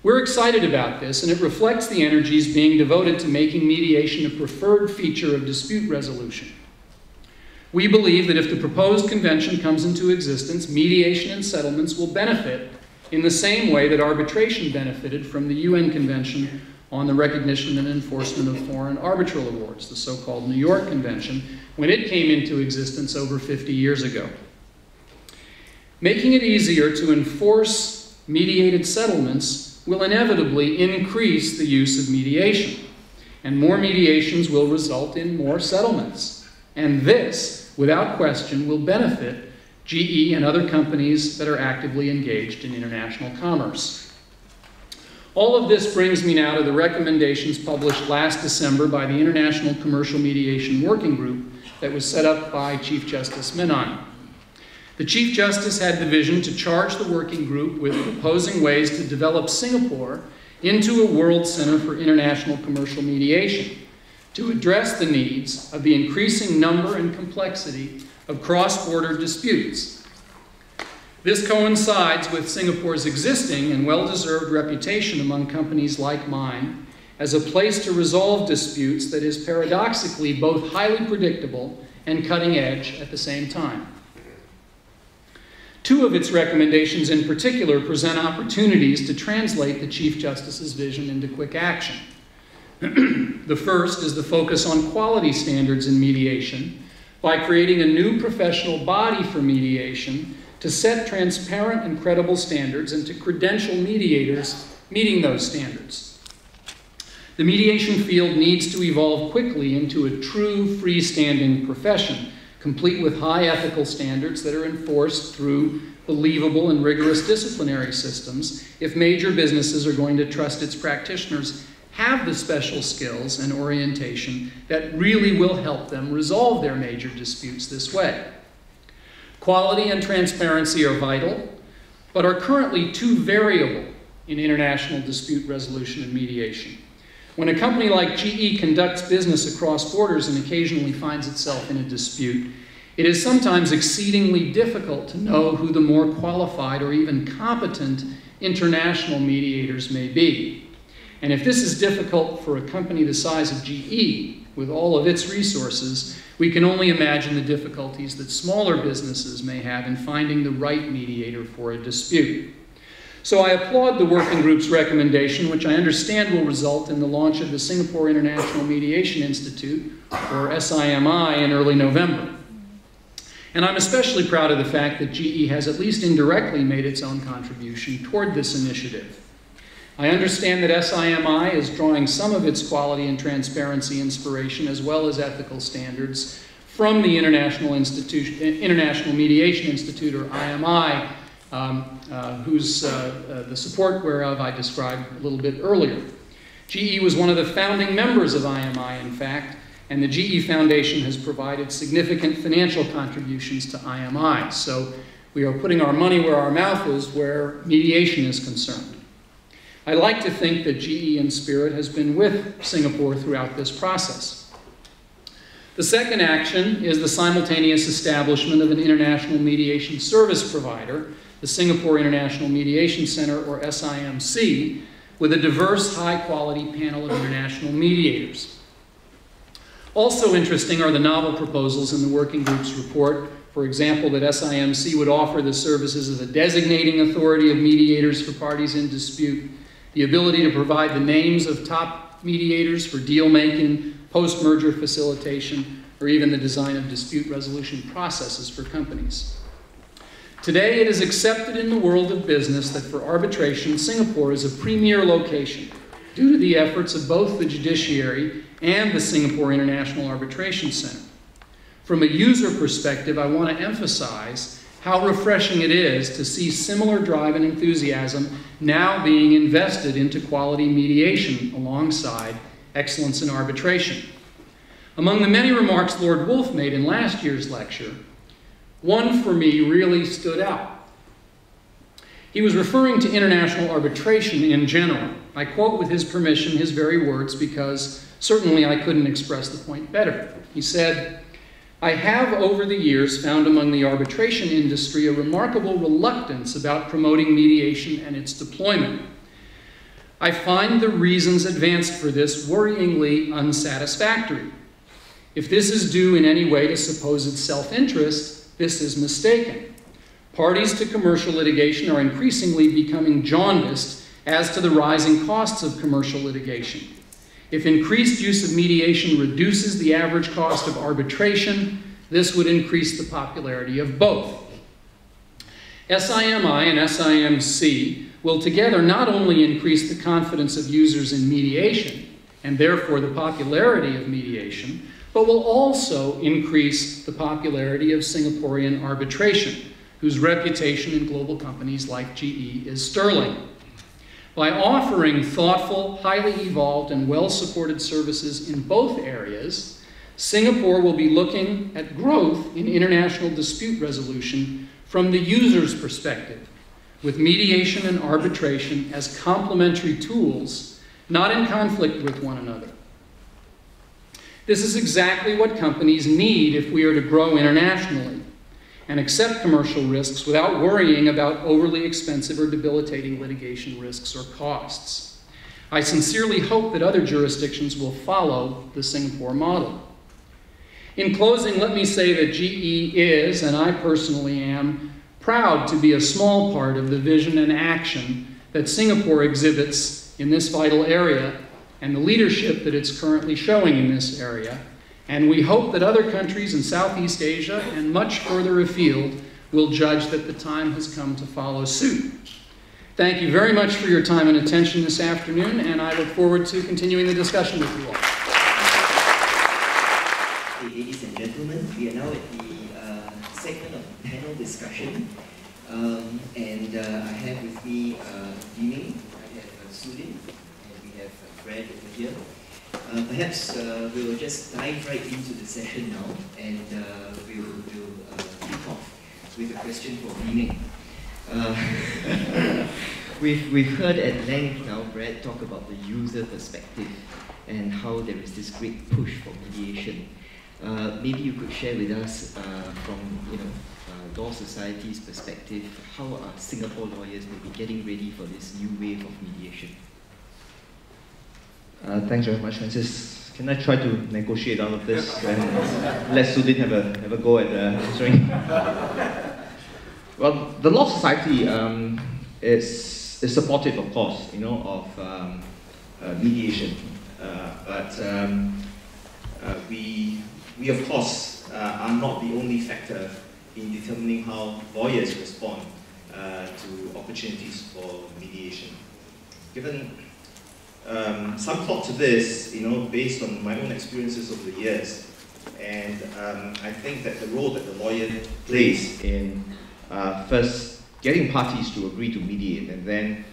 We're excited about this, and it reflects the energies being devoted to making mediation a preferred feature of dispute resolution. We believe that if the proposed convention comes into existence, mediation and settlements will benefit in the same way that arbitration benefited from the UN Convention on the Recognition and Enforcement of Foreign Arbitral Awards, the so-called New York Convention, when it came into existence over 50 years ago. Making it easier to enforce mediated settlements will inevitably increase the use of mediation, and more mediations will result in more settlements. And this, without question, will benefit GE and other companies that are actively engaged in international commerce. All of this brings me now to the recommendations published last December by the International Commercial Mediation Working Group that was set up by Chief Justice Menon. The Chief Justice had the vision to charge the working group with proposing ways to develop Singapore into a world center for international commercial mediation, to address the needs of the increasing number and complexity of cross-border disputes. This coincides with Singapore's existing and well-deserved reputation among companies like mine as a place to resolve disputes that is paradoxically both highly predictable and cutting edge at the same time. Two of its recommendations in particular present opportunities to translate the Chief Justice's vision into quick action. The first is the focus on quality standards in mediation by creating a new professional body for mediation to set transparent and credible standards and to credential mediators meeting those standards. The mediation field needs to evolve quickly into a true freestanding profession, complete with high ethical standards that are enforced through believable and rigorous disciplinary systems if major businesses are going to trust its practitioners have the special skills and orientation that really will help them resolve their major disputes this way. Quality and transparency are vital, but are currently too variable in international dispute resolution and mediation. When a company like GE conducts business across borders and occasionally finds itself in a dispute, it is sometimes exceedingly difficult to know who the more qualified or even competent international mediators may be. And if this is difficult for a company the size of GE, with all of its resources, we can only imagine the difficulties that smaller businesses may have in finding the right mediator for a dispute. So I applaud the working group's recommendation, which I understand will result in the launch of the Singapore International Mediation Institute, or SIMI, in early November. And I'm especially proud of the fact that GE has at least indirectly made its own contribution toward this initiative. I understand that SIMI is drawing some of its quality and transparency inspiration as well as ethical standards from the International Mediation Institute, or IMI, whose the support whereof I described a little bit earlier. GE was one of the founding members of IMI, in fact, and the GE Foundation has provided significant financial contributions to IMI. So we are putting our money where our mouth is where mediation is concerned. I like to think that GE in spirit has been with Singapore throughout this process. The second action is the simultaneous establishment of an international mediation service provider the Singapore International Mediation Center, or SIMC, with a diverse, high-quality panel of international mediators. Also interesting are the novel proposals in the working group's report. For example, that SIMC would offer the services as a designating authority of mediators for parties in dispute, the ability to provide the names of top mediators for deal-making, post-merger facilitation, or even the design of dispute resolution processes for companies. Today, it is accepted in the world of business that for arbitration, Singapore is a premier location due to the efforts of both the judiciary and the Singapore International Arbitration Center. From a user perspective, I want to emphasize how refreshing it is to see similar drive and enthusiasm now being invested into quality mediation alongside excellence in arbitration. Among the many remarks Lord Wolfe made in last year's lecture, one for me really stood out. He was referring to international arbitration in general. I quote with his permission his very words because certainly I couldn't express the point better. He said, "I have over the years found among the arbitration industry a remarkable reluctance about promoting mediation and its deployment. I find the reasons advanced for this worryingly unsatisfactory. If this is due in any way to supposed self-interest, this is mistaken. Parties to commercial litigation are increasingly becoming jaundiced as to the rising costs of commercial litigation. If increased use of mediation reduces the average cost of arbitration, this would increase the popularity of both." SIMI and SIMC will together not only increase the confidence of users in mediation, and therefore the popularity of mediation, but will also increase the popularity of Singaporean arbitration, whose reputation in global companies like GE is sterling. By offering thoughtful, highly evolved, and well-supported services in both areas, Singapore will be looking at growth in international dispute resolution from the user's perspective, with mediation and arbitration as complementary tools, not in conflict with one another. This is exactly what companies need if we are to grow internationally and accept commercial risks without worrying about overly expensive or debilitating litigation risks or costs. I sincerely hope that other jurisdictions will follow the Singapore model. In closing, let me say that GE is, and I personally am, proud to be a small part of the vision and action that Singapore exhibits in this vital area and the leadership that it's currently showing in this area. And we hope that other countries in Southeast Asia and much further afield will judge that the time has come to follow suit. Thank you very much for your time and attention this afternoon, and I look forward to continuing the discussion with you all. Ladies and gentlemen, we are now at the segment of panel discussion. I have with me Yiming, I have Sudin, and we have Brad over here. Perhaps we'll just dive right into the session now, and we'll kick off with a question for Yiming. We've heard at length now Brad talk about the user perspective and how there is this great push for mediation. Maybe you could share with us from Law Society's perspective, how are Singapore lawyers maybe getting ready for this new wave of mediation? Thanks very much, Francis. Can I try to negotiate out of this and let Sudin have a go at answering? Well, the Law Society is supportive, of course, of mediation, but we of course are not the only factor in determining how lawyers respond to opportunities for mediation. Given some thought to this, based on my own experiences over the years, and I think that the role that the lawyer plays in first getting parties to agree to mediate and then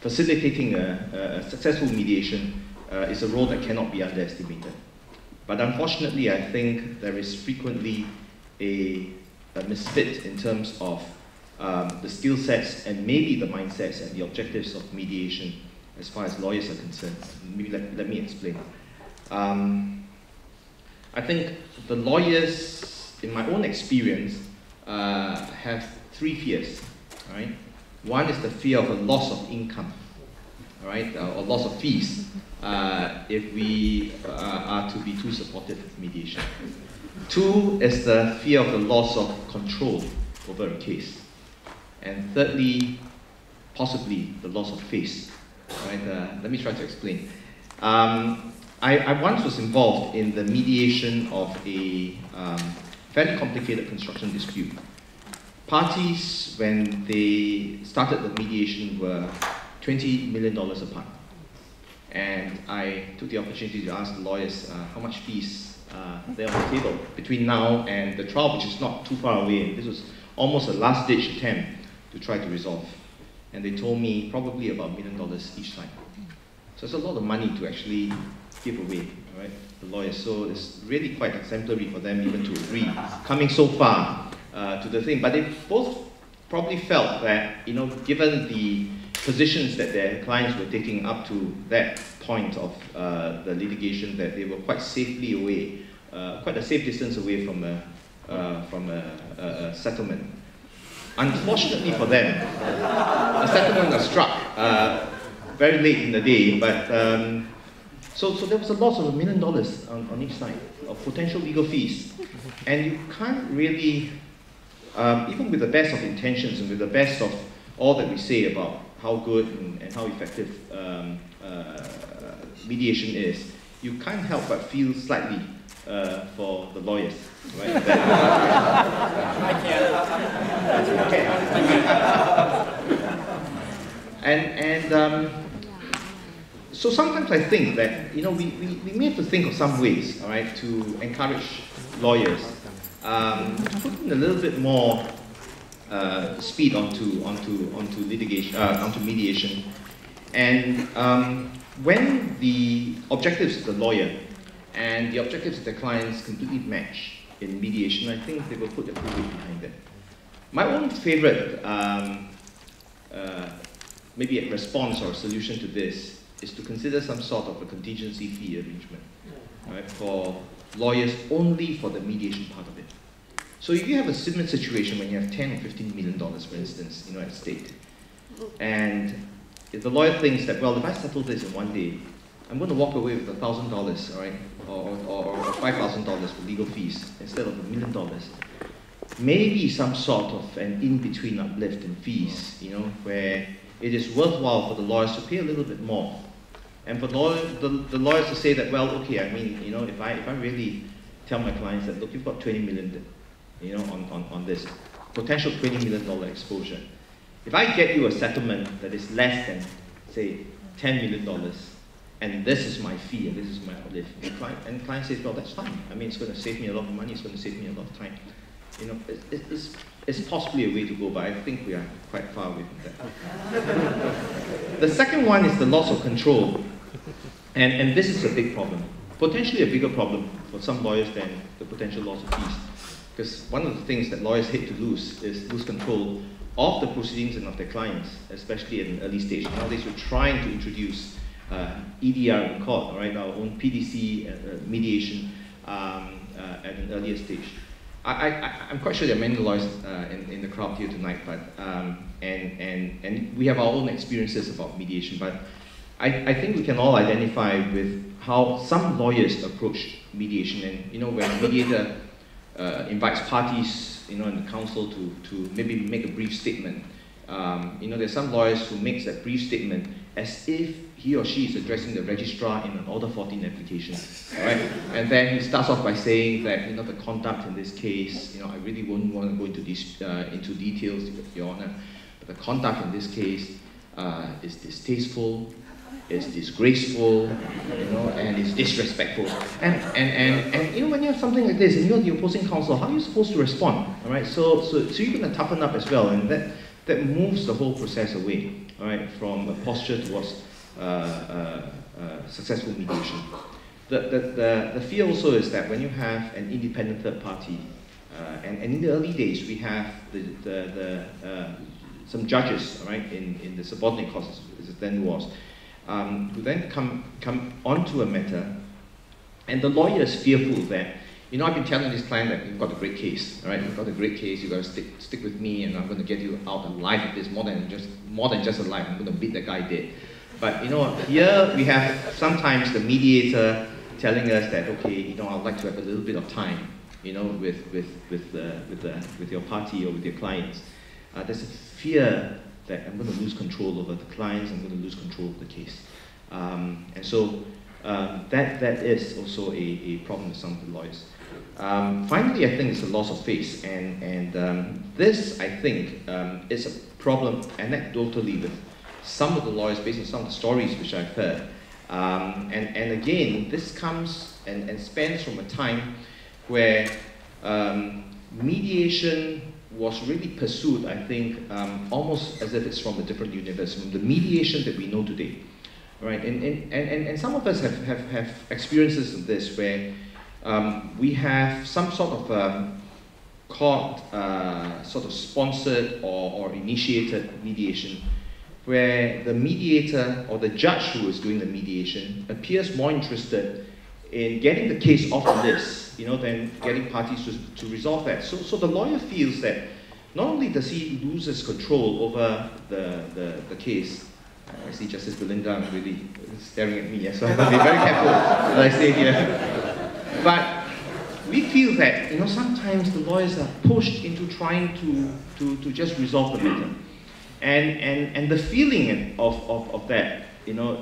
facilitating a successful mediation is a role that cannot be underestimated. But unfortunately, I think there is frequently a misfit in terms of the skill sets and maybe the mindsets and the objectives of mediation as far as lawyers are concerned. Maybe let me explain. I think the lawyers, in my own experience, have three fears. All right? One is the fear of a loss of income, all right, or loss of fees if we are to be too supportive of mediation. Two is the fear of the loss of control over a case. And thirdly, possibly the loss of face. Right? Let me try to explain. I once was involved in the mediation of a fairly complicated construction dispute. Parties, when they started the mediation, were $20 million apart. And I took the opportunity to ask the lawyers how much fees they're on the table between now and the trial, which is not too far away. And this was almost a last-ditch attempt to try to resolve. And they told me probably about $1 million each time. So it's a lot of money to actually give away, right, the lawyers. So it's really quite exemplary for them even to agree, coming so far to the thing. But they both probably felt that, you know, given the positions that their clients were taking up to that point of the litigation, that they were quite safely away, quite a safe distance away from a settlement. Unfortunately for them, the settlement was struck very late in the day, but so there was a loss of $1 million on each side of potential legal fees. And you can't really, even with the best of intentions and with the best of all that we say about how good and how effective mediation is, you can't help but feel slightly for the lawyers, right? I can't. Okay. And so sometimes I think that, you know, we may have to think of some ways, all right, to encourage lawyers to put in a little bit more speed onto litigation, onto mediation. And when the objectives of the lawyer and the objectives of the clients completely match in mediation, I think they will put their full weight behind it. My own favorite maybe a response or a solution to this is to consider some sort of a contingency fee arrangement, right, for lawyers only for the mediation part of it. So if you have a similar situation when you have $10 or $15 million, for instance, you know, at stake, and if the lawyer thinks that, well, if I settle this in one day, I'm going to walk away with $1,000, all right, or $5,000 for legal fees instead of $1 million, maybe some sort of an in-between uplift in fees, you know, where it is worthwhile for the lawyers to pay a little bit more, and for the lawyers to say that, well, okay, I mean, you know, if I really tell my clients that, look, you've got $20 million, you know, on this potential $20 million exposure. If I get you a settlement that is less than, say, $10 million, and this is my fee, and this is my uplift, and the client says, well, that's fine. I mean, it's going to save me a lot of money, it's going to save me a lot of time. You know, it's possibly a way to go, but I think we are quite far away from that. The second one is the loss of control. And this is a big problem. Potentially a bigger problem for some lawyers than the potential loss of fees. Because one of the things that lawyers hate to lose is lose control of the proceedings and of their clients, especially at an early stage. Nowadays we're trying to introduce EDR in court, right? Our own PDC mediation at an earlier stage. I'm quite sure there are many lawyers in the crowd here tonight, but and we have our own experiences about mediation. But I think we can all identify with how some lawyers approach mediation. And you know, when a mediator invites parties, you know, in the counsel to maybe make a brief statement, you know, there's some lawyers who makes that brief statement as if he or she is addressing the registrar in an Order 14 application, right? And then he starts off by saying that, you know, the conduct in this case, you know, I really wouldn't want to go into details, Your Honor, but the conduct in this case is distasteful, is disgraceful, you know, and it's disrespectful. And you know, when you have something like this, and you're the opposing counsel, how are you supposed to respond? All right, so you're going to toughen up as well, and that moves the whole process away, all right, from a posture towards successful mediation. The fear also is that when you have an independent third party, and in the early days we have some judges, all right, in the subordinate court as it then was, who then come onto a matter, and the lawyer is fearful that you know, I've been telling this client that you've got a great case, all right? You've got a great case. You've got to stick with me, and I'm going to get you out alive of this, more than just alive. I'm going to beat the guy dead. But you know, here we have sometimes the mediator telling us that, okay, you know, I'd like to have a little bit of time, you know, with your party or with your clients. There's a fear that I'm going to lose control over the clients. I'm going to lose control of the case, and so that is also a problem with some of the lawyers. Finally, I think it's a loss of face, and this, I think, is a problem anecdotally with some of the lawyers based on some of the stories which I've heard. And again, this comes and spans from a time where mediation was really pursued, I think, almost as if it's from a different universe, from the mediation that we know today. Right? And some of us have experiences of this where we have some sort of court sort of sponsored or initiated mediation, where the mediator or the judge who is doing the mediation appears more interested in getting the case off the list, you know, than getting parties to resolve that. So the lawyer feels that not only does he lose his control over the case. I see Justice Belinda really staring at me, so I have to be very careful what I say here. But we feel that, you know, sometimes the lawyers are pushed into trying to just resolve the matter. And the feeling of that, you know,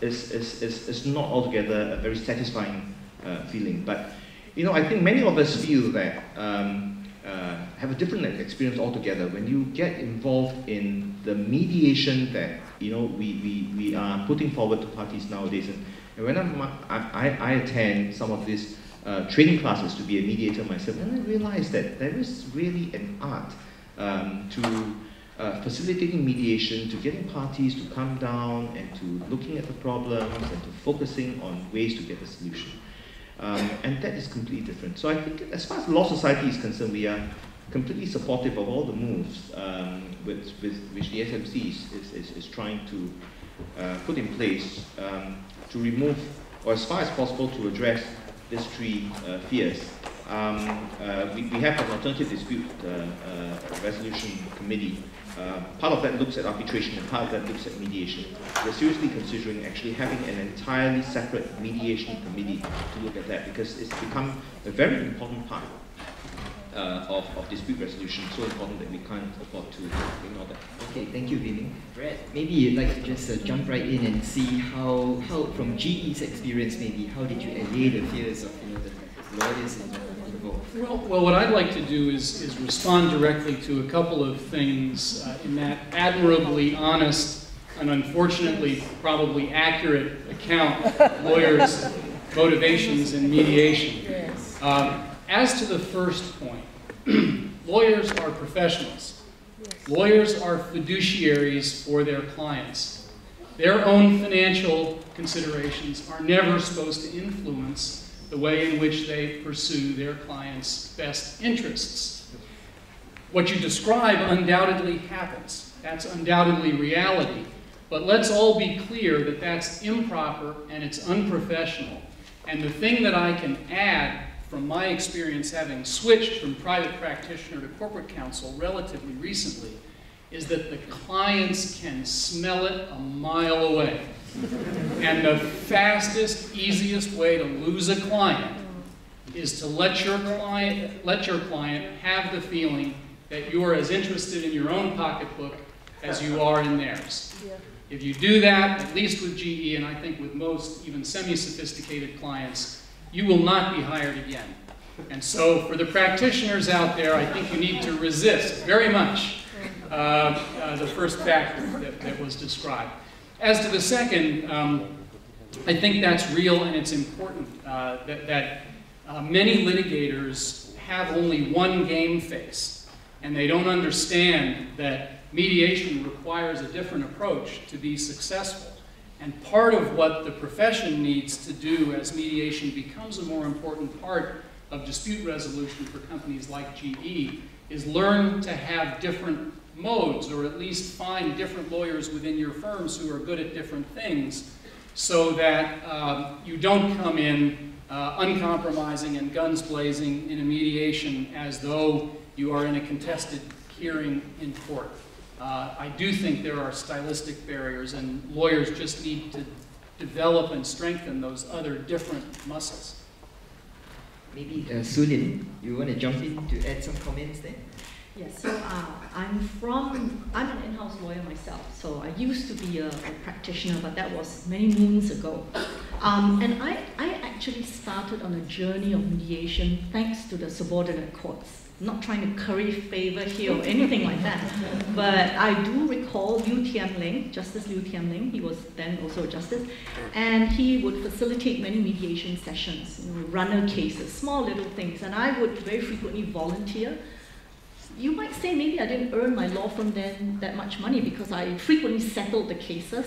is not altogether a very satisfying feeling. But, you know, I think many of us feel that have a different experience altogether when you get involved in the mediation that, you know, we are putting forward to parties nowadays. And when I attend some of these training classes to be a mediator myself, and I realize that there is really an art to facilitating mediation, to getting parties to come down and to looking at the problems and to focusing on ways to get a solution. And that is completely different. So I think as far as Law Society is concerned, we are completely supportive of all the moves which the SMC is trying to put in place to remove, or as far as possible, to address these three fears. We have an alternative dispute resolution committee. Part of that looks at arbitration and part of that looks at mediation. We're seriously considering actually having an entirely separate mediation committee to look at that, because it's become a very important part of dispute resolution, so important that we can't afford to ignore that. Okay, thank you, Vin. Brad, maybe you'd like to just jump right in and see how from GE's experience, maybe, how did you allay the fears of, you know, the lawyers involved? Well, what I'd like to do is respond directly to a couple of things in that admirably honest and unfortunately probably accurate account of lawyers' motivations in mediation. Yes. As to the first point, lawyers are professionals. Yes. Lawyers are fiduciaries for their clients. Their own financial considerations are never supposed to influence the way in which they pursue their clients' best interests. What you describe undoubtedly happens. That's undoubtedly reality. But let's all be clear that that's improper and it's unprofessional. And the thing that I can add from my experience having switched from private practitioner to corporate counsel relatively recently is that the clients can smell it a mile away. And the fastest, easiest way to lose a client is to let your client have the feeling that you are as interested in your own pocketbook as you are in theirs. Yeah. If you do that, at least with GE, and I think with most even semi-sophisticated clients, you will not be hired again. And so for the practitioners out there, I think you need to resist very much the first factor that was described. As to the second, I think that's real and it's important that many litigators have only one game face, and they don't understand that mediation requires a different approach to be successful. And part of what the profession needs to do as mediation becomes a more important part of dispute resolution for companies like GE is learn to have different modes, or at least find different lawyers within your firms who are good at different things, so that you don't come in uncompromising and guns blazing in a mediation as though you are in a contested hearing in court. I do think there are stylistic barriers, and lawyers just need to develop and strengthen those other different muscles. Maybe Sulin, you want to jump in to add some comments there? Yes, so I'm an in-house lawyer myself, so I used to be a practitioner, but that was many moons ago. And I actually started on a journey of mediation thanks to the subordinate courts. I'm not trying to curry favor here or anything like that, but I do recall Liu Tianling, Justice Liu Tianling, he was then also a justice, and he would facilitate many mediation sessions, runner cases, small little things, and I would very frequently volunteer. You might say maybe I didn't earn my law firm then that much money because I frequently settled the cases,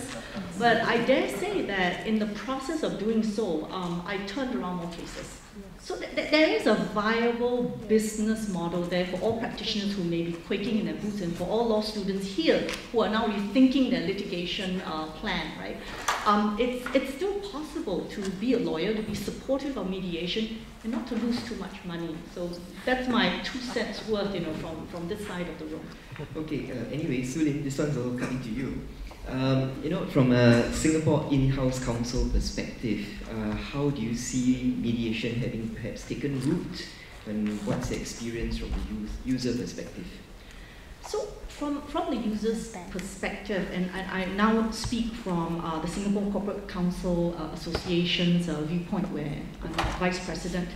but I dare say that in the process of doing so, I turned around more cases. So there is a viable business model there for all practitioners who may be quaking in their boots, and for all law students here who are now rethinking their litigation plan, right? It's still possible to be a lawyer, to be supportive of mediation, and not to lose too much money. So that's my 2 cents worth, from this side of the room. Okay, anyway, Sulin, this one's all coming to you. From a Singapore in-house counsel perspective, how do you see mediation having perhaps taken root, and what's the experience from the user perspective? So from the user's perspective, and I now speak from the Singapore Corporate Counsel Association's viewpoint, where I'm the vice president,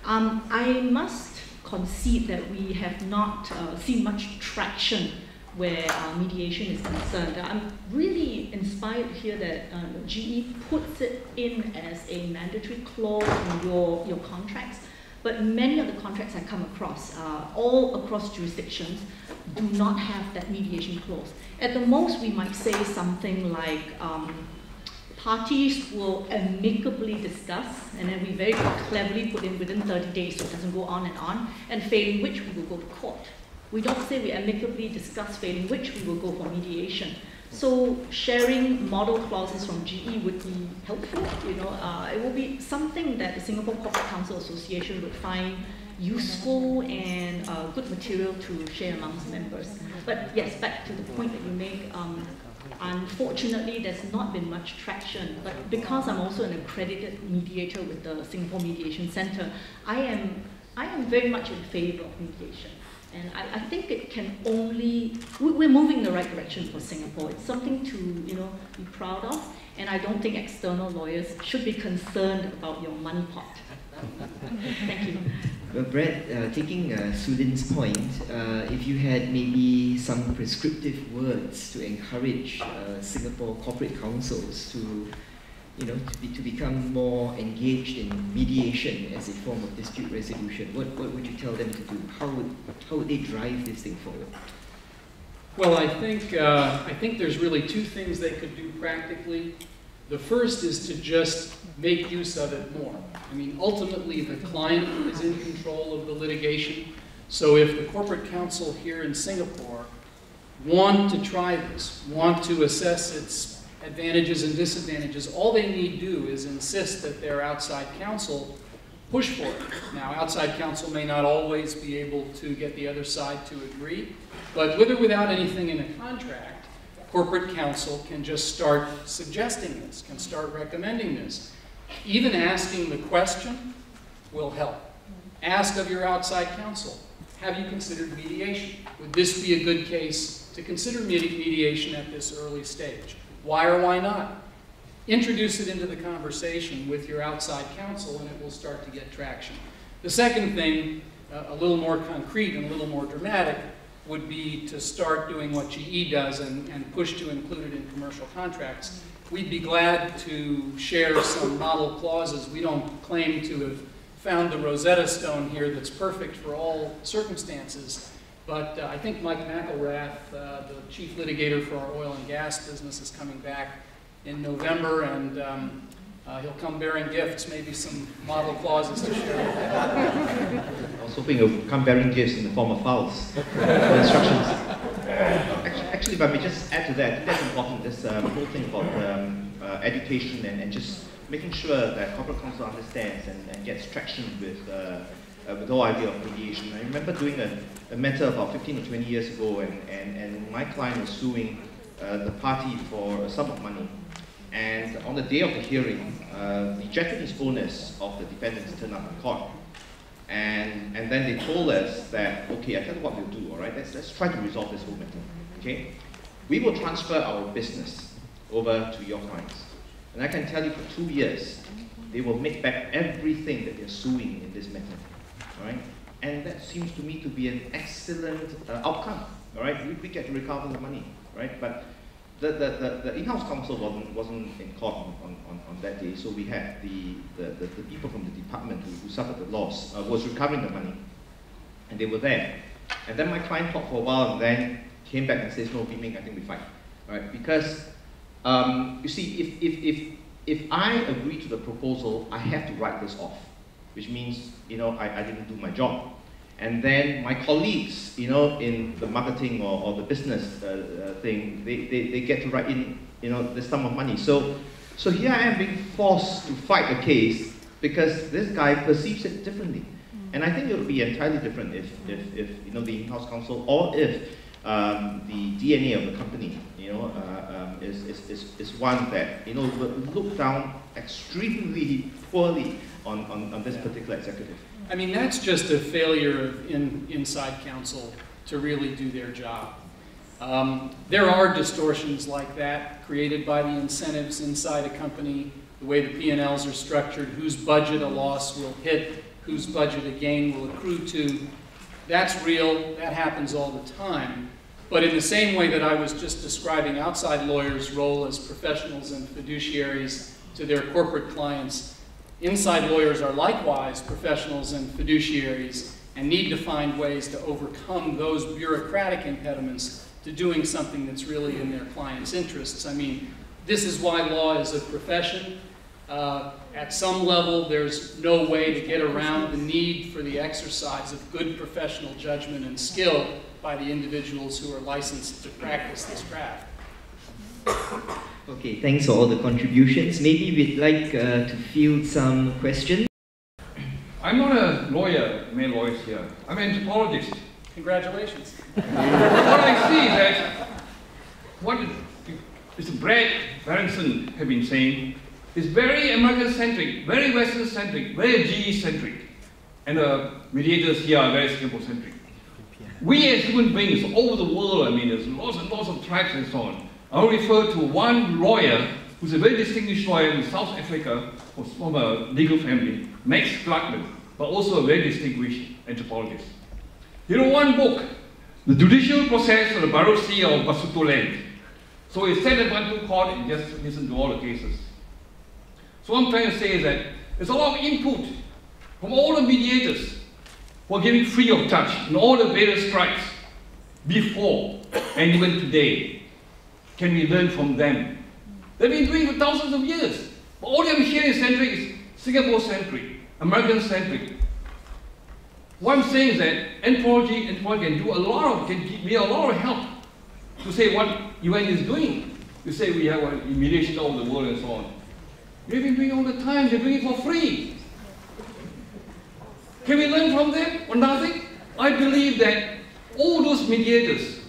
I must concede that we have not seen much traction where mediation is concerned. I'm really inspired to hear that GE puts it in as a mandatory clause in your contracts, but many of the contracts I come across, all across jurisdictions, do not have that mediation clause. At the most, we might say something like, parties will amicably discuss, and then we very cleverly put in within 30 days so it doesn't go on, and failing which we will go to court. We don't say we amicably discuss, failing which we will go for mediation. So sharing model clauses from GE would be helpful. It will be something that the Singapore Corporate Counsel Association would find useful and good material to share amongst members. But yes, back to the point that you make, unfortunately, there's not been much traction. But because I'm also an accredited mediator with the Singapore Mediation Centre, I am very much in favour of mediation. And I think it can we're moving in the right direction for Singapore. It's something to, be proud of. And I don't think external lawyers should be concerned about your money pot. Thank you. Well, Brad, taking Sulin's point, if you had maybe some prescriptive words to encourage Singapore corporate counsels to become more engaged in mediation as a form of dispute resolution, what would you tell them to do? How would they drive this thing forward? Well, I think there's really 2 things they could do practically. The first is to just make use of it more. I mean, ultimately, the client is in control of the litigation. So if the corporate counsel here in Singapore want to try this, want to assess its advantages and disadvantages, all they need to do is insist that their outside counsel push for it. Now, outside counsel may not always be able to get the other side to agree, but with or without anything in a contract, corporate counsel can just start suggesting this, can start recommending this. Even asking the question will help. Ask of your outside counsel, have you considered mediation? Would this be a good case to consider mediation at this early stage? Why or why not? Introduce it into the conversation with your outside counsel, and it will start to get traction. The second thing, a little more concrete and a little more dramatic, would be to start doing what GE does and push to include it in commercial contracts. We'd be glad to share some model clauses. We don't claim to have found the Rosetta Stone here that's perfect for all circumstances, but I think Mike McElrath, the chief litigator for our oil and gas business, is coming back in November, and he'll come bearing gifts, maybe some model clauses to share. I was hoping it would come bearing gifts in the form of files, instructions. Actually, if I may just add to that, I think that's important, this whole thing about education and just making sure that corporate counsel understands and gets traction with the whole idea of mediation. I remember doing a matter about 15 or 20 years ago, and my client was suing the party for a sum of money. And on the day of the hearing, the Japanese owners of the defendants turned up in court. And then they told us that, okay, I tell you what we'll do, all right? Let's try to resolve this whole matter, okay? We will transfer our business over to your clients. And I can tell you for 2 years, they will make back everything that they're suing in this matter, all right? And that seems to me to be an excellent outcome, all right? We get to recover the money, right? But the in-house counsel wasn't in court on that day, so we had the people from the department who suffered the loss was recovering the money, and they were there. And then my client talked for a while and then came back and says, no, Biming, I think we fight, right? Because you see, if I agree to the proposal, I have to write this off, which means, you know, I didn't do my job. And then my colleagues, you know, in the marketing or the business thing, they get to write in, you know, this sum of money. So here I am being forced to fight the case because this guy perceives it differently. And I think it would be entirely different if you know, the in-house counsel, or if the DNA of the company, you know, is one that, you know, would look down extremely poorly on this particular executive. I mean, that's just a failure of inside counsel to really do their job. There are distortions like that created by the incentives inside a company, the way the P&Ls are structured, whose budget a loss will hit, whose budget a gain will accrue to. That's real, that happens all the time. But in the same way that I was just describing outside lawyers' role as professionals and fiduciaries to their corporate clients, inside lawyers are likewise professionals and fiduciaries and need to find ways to overcome those bureaucratic impediments to doing something that's really in their clients' interests. I mean, this is why law is a profession. At some level, there's no way to get around the need for the exercise of good professional judgment and skill by the individuals who are licensed to practice this craft. Okay, thanks for all the contributions. Maybe we'd like to field some questions. I'm not a lawyer, many lawyers here. I'm an anthropologist. Congratulations. What I see is that what Mr. Brad Berenson have been saying is very American-centric, very Western-centric, very GE-centric. And the mediators here are very Singapore-centric. We as human beings all over the world, I mean, there's lots and lots of tribes and so on. I'll refer to one lawyer who's a very distinguished lawyer in South Africa, was from a legal family, Max Gluckman, but also a very distinguished anthropologist. He wrote one book, The Judicial Process of the Barosi of Basuto Land. So he sat in one court and just listened to all the cases. So what I'm trying to say is that there's a lot of input from all the mediators who are giving free of charge in all the various tribes before and even today. Can we learn from them? They've been doing it for thousands of years. But all I'm hearing centric is Singapore-centric, American-centric. What I'm saying is that anthropology can do a lot of, can give me a lot of help to say what UN is doing. You say we have a mediation all over the world and so on. They've been doing it all the time, they're doing it for free. Can we learn from them or nothing? I believe that all those mediators,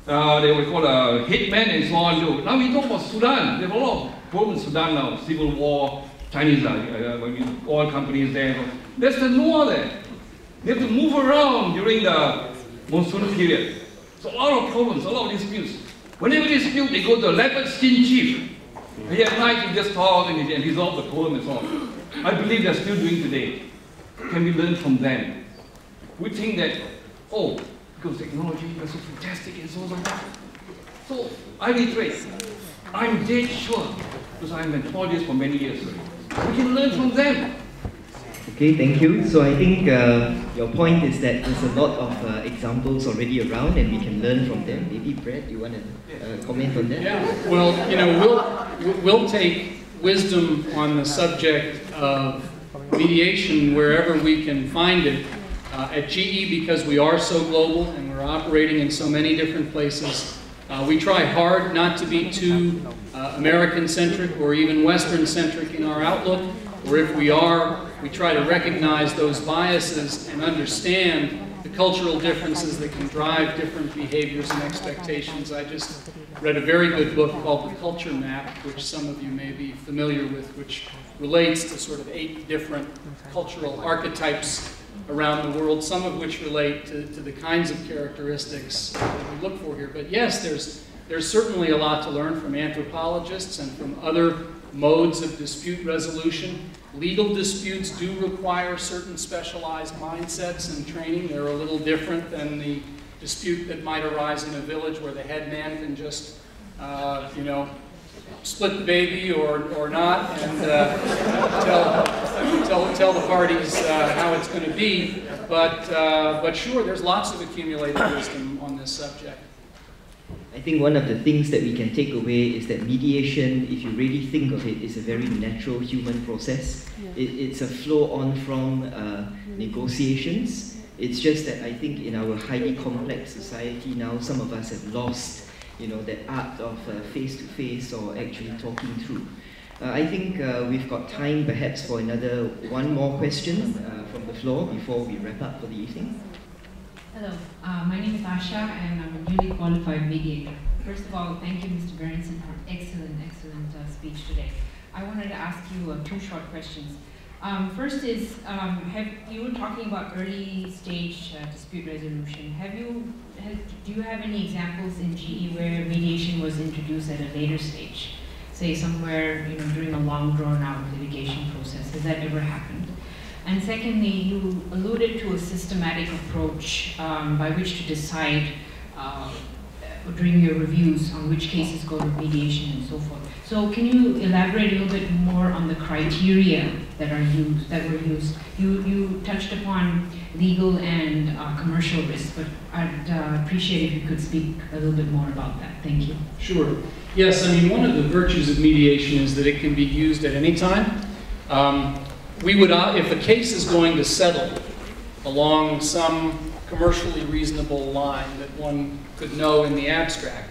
they were called hitmen and so on. Now we talk about Sudan. There are a lot of problems in Sudan now. Civil war, Chinese oil companies there. There's the law there. They have to move around during the monsoon period. So a lot of problems, a lot of disputes. Whenever they dispute, they go to the leopard skin chief. And he at night he just talk and resolve the problem and so on. I believe they're still doing today. Can we learn from them? We think that, oh, because technology is so fantastic and so on. So I reiterate, I'm dead sure, because I'm an anthropologist for many years. We can learn from them. Okay, thank you. So I think your point is that there's a lot of examples already around and we can learn from them. Maybe Brad, you want to comment on that? Yeah, well, you know, we'll take wisdom on the subject of mediation wherever we can find it. At GE, because we are so global and we're operating in so many different places, we try hard not to be too American-centric or even Western-centric in our outlook, or if we are, we try to recognize those biases and understand the cultural differences that can drive different behaviors and expectations. I just read a very good book called The Culture Map, which some of you may be familiar with, which relates to sort of 8 different cultural archetypes around the world, some of which relate to the kinds of characteristics that we look for here. But yes, there's certainly a lot to learn from anthropologists and from other modes of dispute resolution. Legal disputes do require certain specialized mindsets and training. They're a little different than the dispute that might arise in a village where the head man can just, you know, split the baby or not and tell the parties how it's going to be. But sure, there's lots of accumulated wisdom on this subject. I think one of the things that we can take away is that mediation, if you really think of it, is a very natural human process. Yeah. It's a flow on from negotiations. It's just that I think in our highly complex society now, some of us have lost, you know, that art of face-to-face or actually talking through. I think we've got time perhaps for one more question from the floor before we wrap up for the evening. Hello, my name is Asha and I'm a newly qualified mediator. First of all, thank you, Mr. Berenson, for an excellent speech today. I wanted to ask you 2 short questions. First is, you were talking about early stage dispute resolution. Do you have any examples in GE where mediation was introduced at a later stage? Say somewhere, you know, during a long drawn out litigation process. Has that ever happened? And secondly, you alluded to a systematic approach by which to decide during your reviews on which cases go to mediation and so forth. So can you elaborate a little bit more on the criteria that were used? You touched upon legal and commercial risk, but I'd appreciate if you could speak a little bit more about that. Thank you. Sure. Yes, I mean, one of the virtues of mediation is that it can be used at any time. We would, if a case is going to settle along some commercially reasonable line that one could know in the abstract,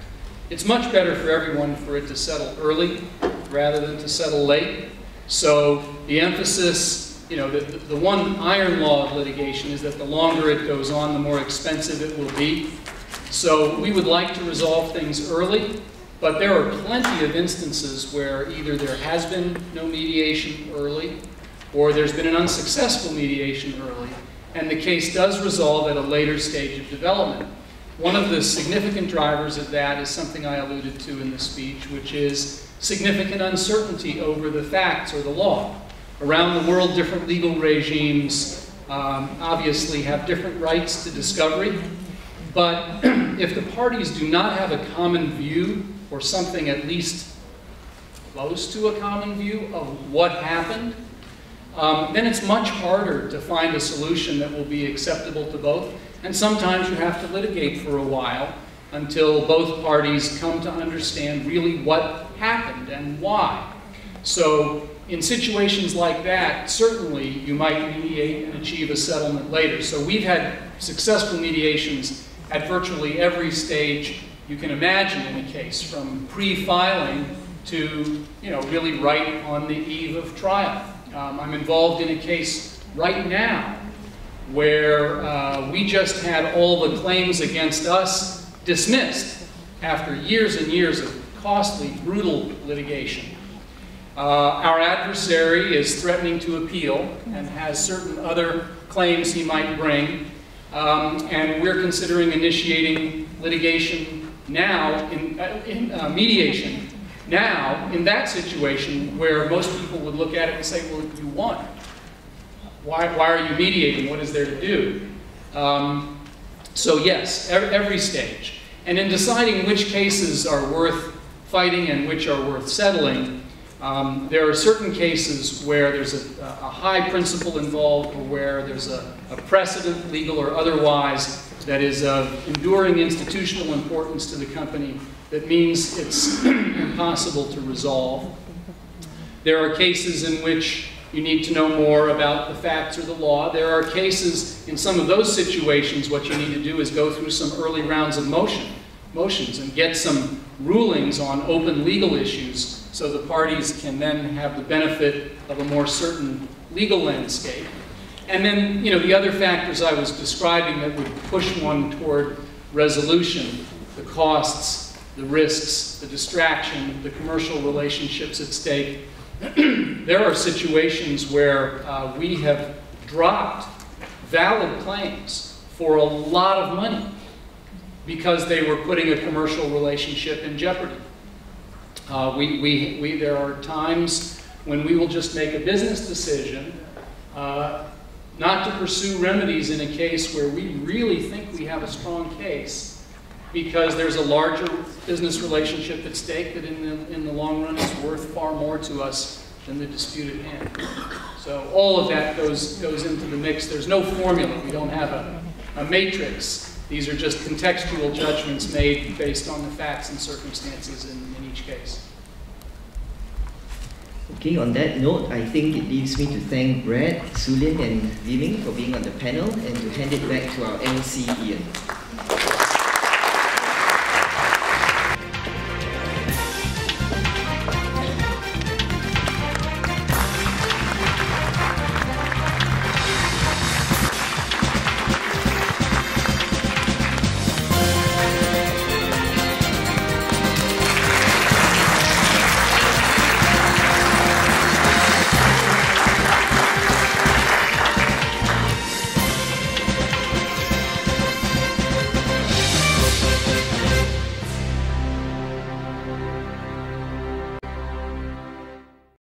it's much better for everyone for it to settle early rather than to settle late. So the emphasis, you know, the one iron law of litigation is that the longer it goes on, the more expensive it will be. So we would like to resolve things early, but there are plenty of instances where either there has been no mediation early, or there's been an unsuccessful mediation early, and the case does resolve at a later stage of development. One of the significant drivers of that is something I alluded to in the speech, which is significant uncertainty over the facts or the law. Around the world, different legal regimes obviously have different rights to discovery, but if the parties do not have a common view, or something at least close to a common view of what happened, then it's much harder to find a solution that will be acceptable to both. And sometimes you have to litigate for a while until both parties come to understand really what happened and why. So in situations like that, certainly you might mediate and achieve a settlement later. So we've had successful mediations at virtually every stage you can imagine in a case, from pre-filing to, you know, really right on the eve of trial. I'm involved in a case right now where we just had all the claims against us dismissed after years and years of costly, brutal litigation. Our adversary is threatening to appeal and has certain other claims he might bring, and we're considering initiating litigation now, mediation now, in that situation where most people would look at it and say, well, you won. Why are you mediating? What is there to do? So yes, every stage. And in deciding which cases are worth fighting and which are worth settling, there are certain cases where there's a high principle involved, or where there's a precedent, legal or otherwise, that is of enduring institutional importance to the company that means it's impossible to resolve. There are cases in which you need to know more about the facts or the law. There are cases, in some of those situations, what you need to do is go through some early rounds of motions and get some rulings on open legal issues so the parties can then have the benefit of a more certain legal landscape. And then, the other factors I was describing that would push one toward resolution, the costs, the risks, the distraction, the commercial relationships at stake. There are situations where we have dropped valid claims for a lot of money because they were putting a commercial relationship in jeopardy. There are times when we will just make a business decision not to pursue remedies in a case where we really think we have a strong case because there's a larger business relationship at stake that in the long run is worth far more to us than the dispute at hand. So all of that goes into the mix. There's no formula. We don't have a matrix. These are just contextual judgments made based on the facts and circumstances in each case. Okay, on that note, I think it leaves me to thank Brad, Sulin, and Liming for being on the panel and to hand it back to our MC, Ian.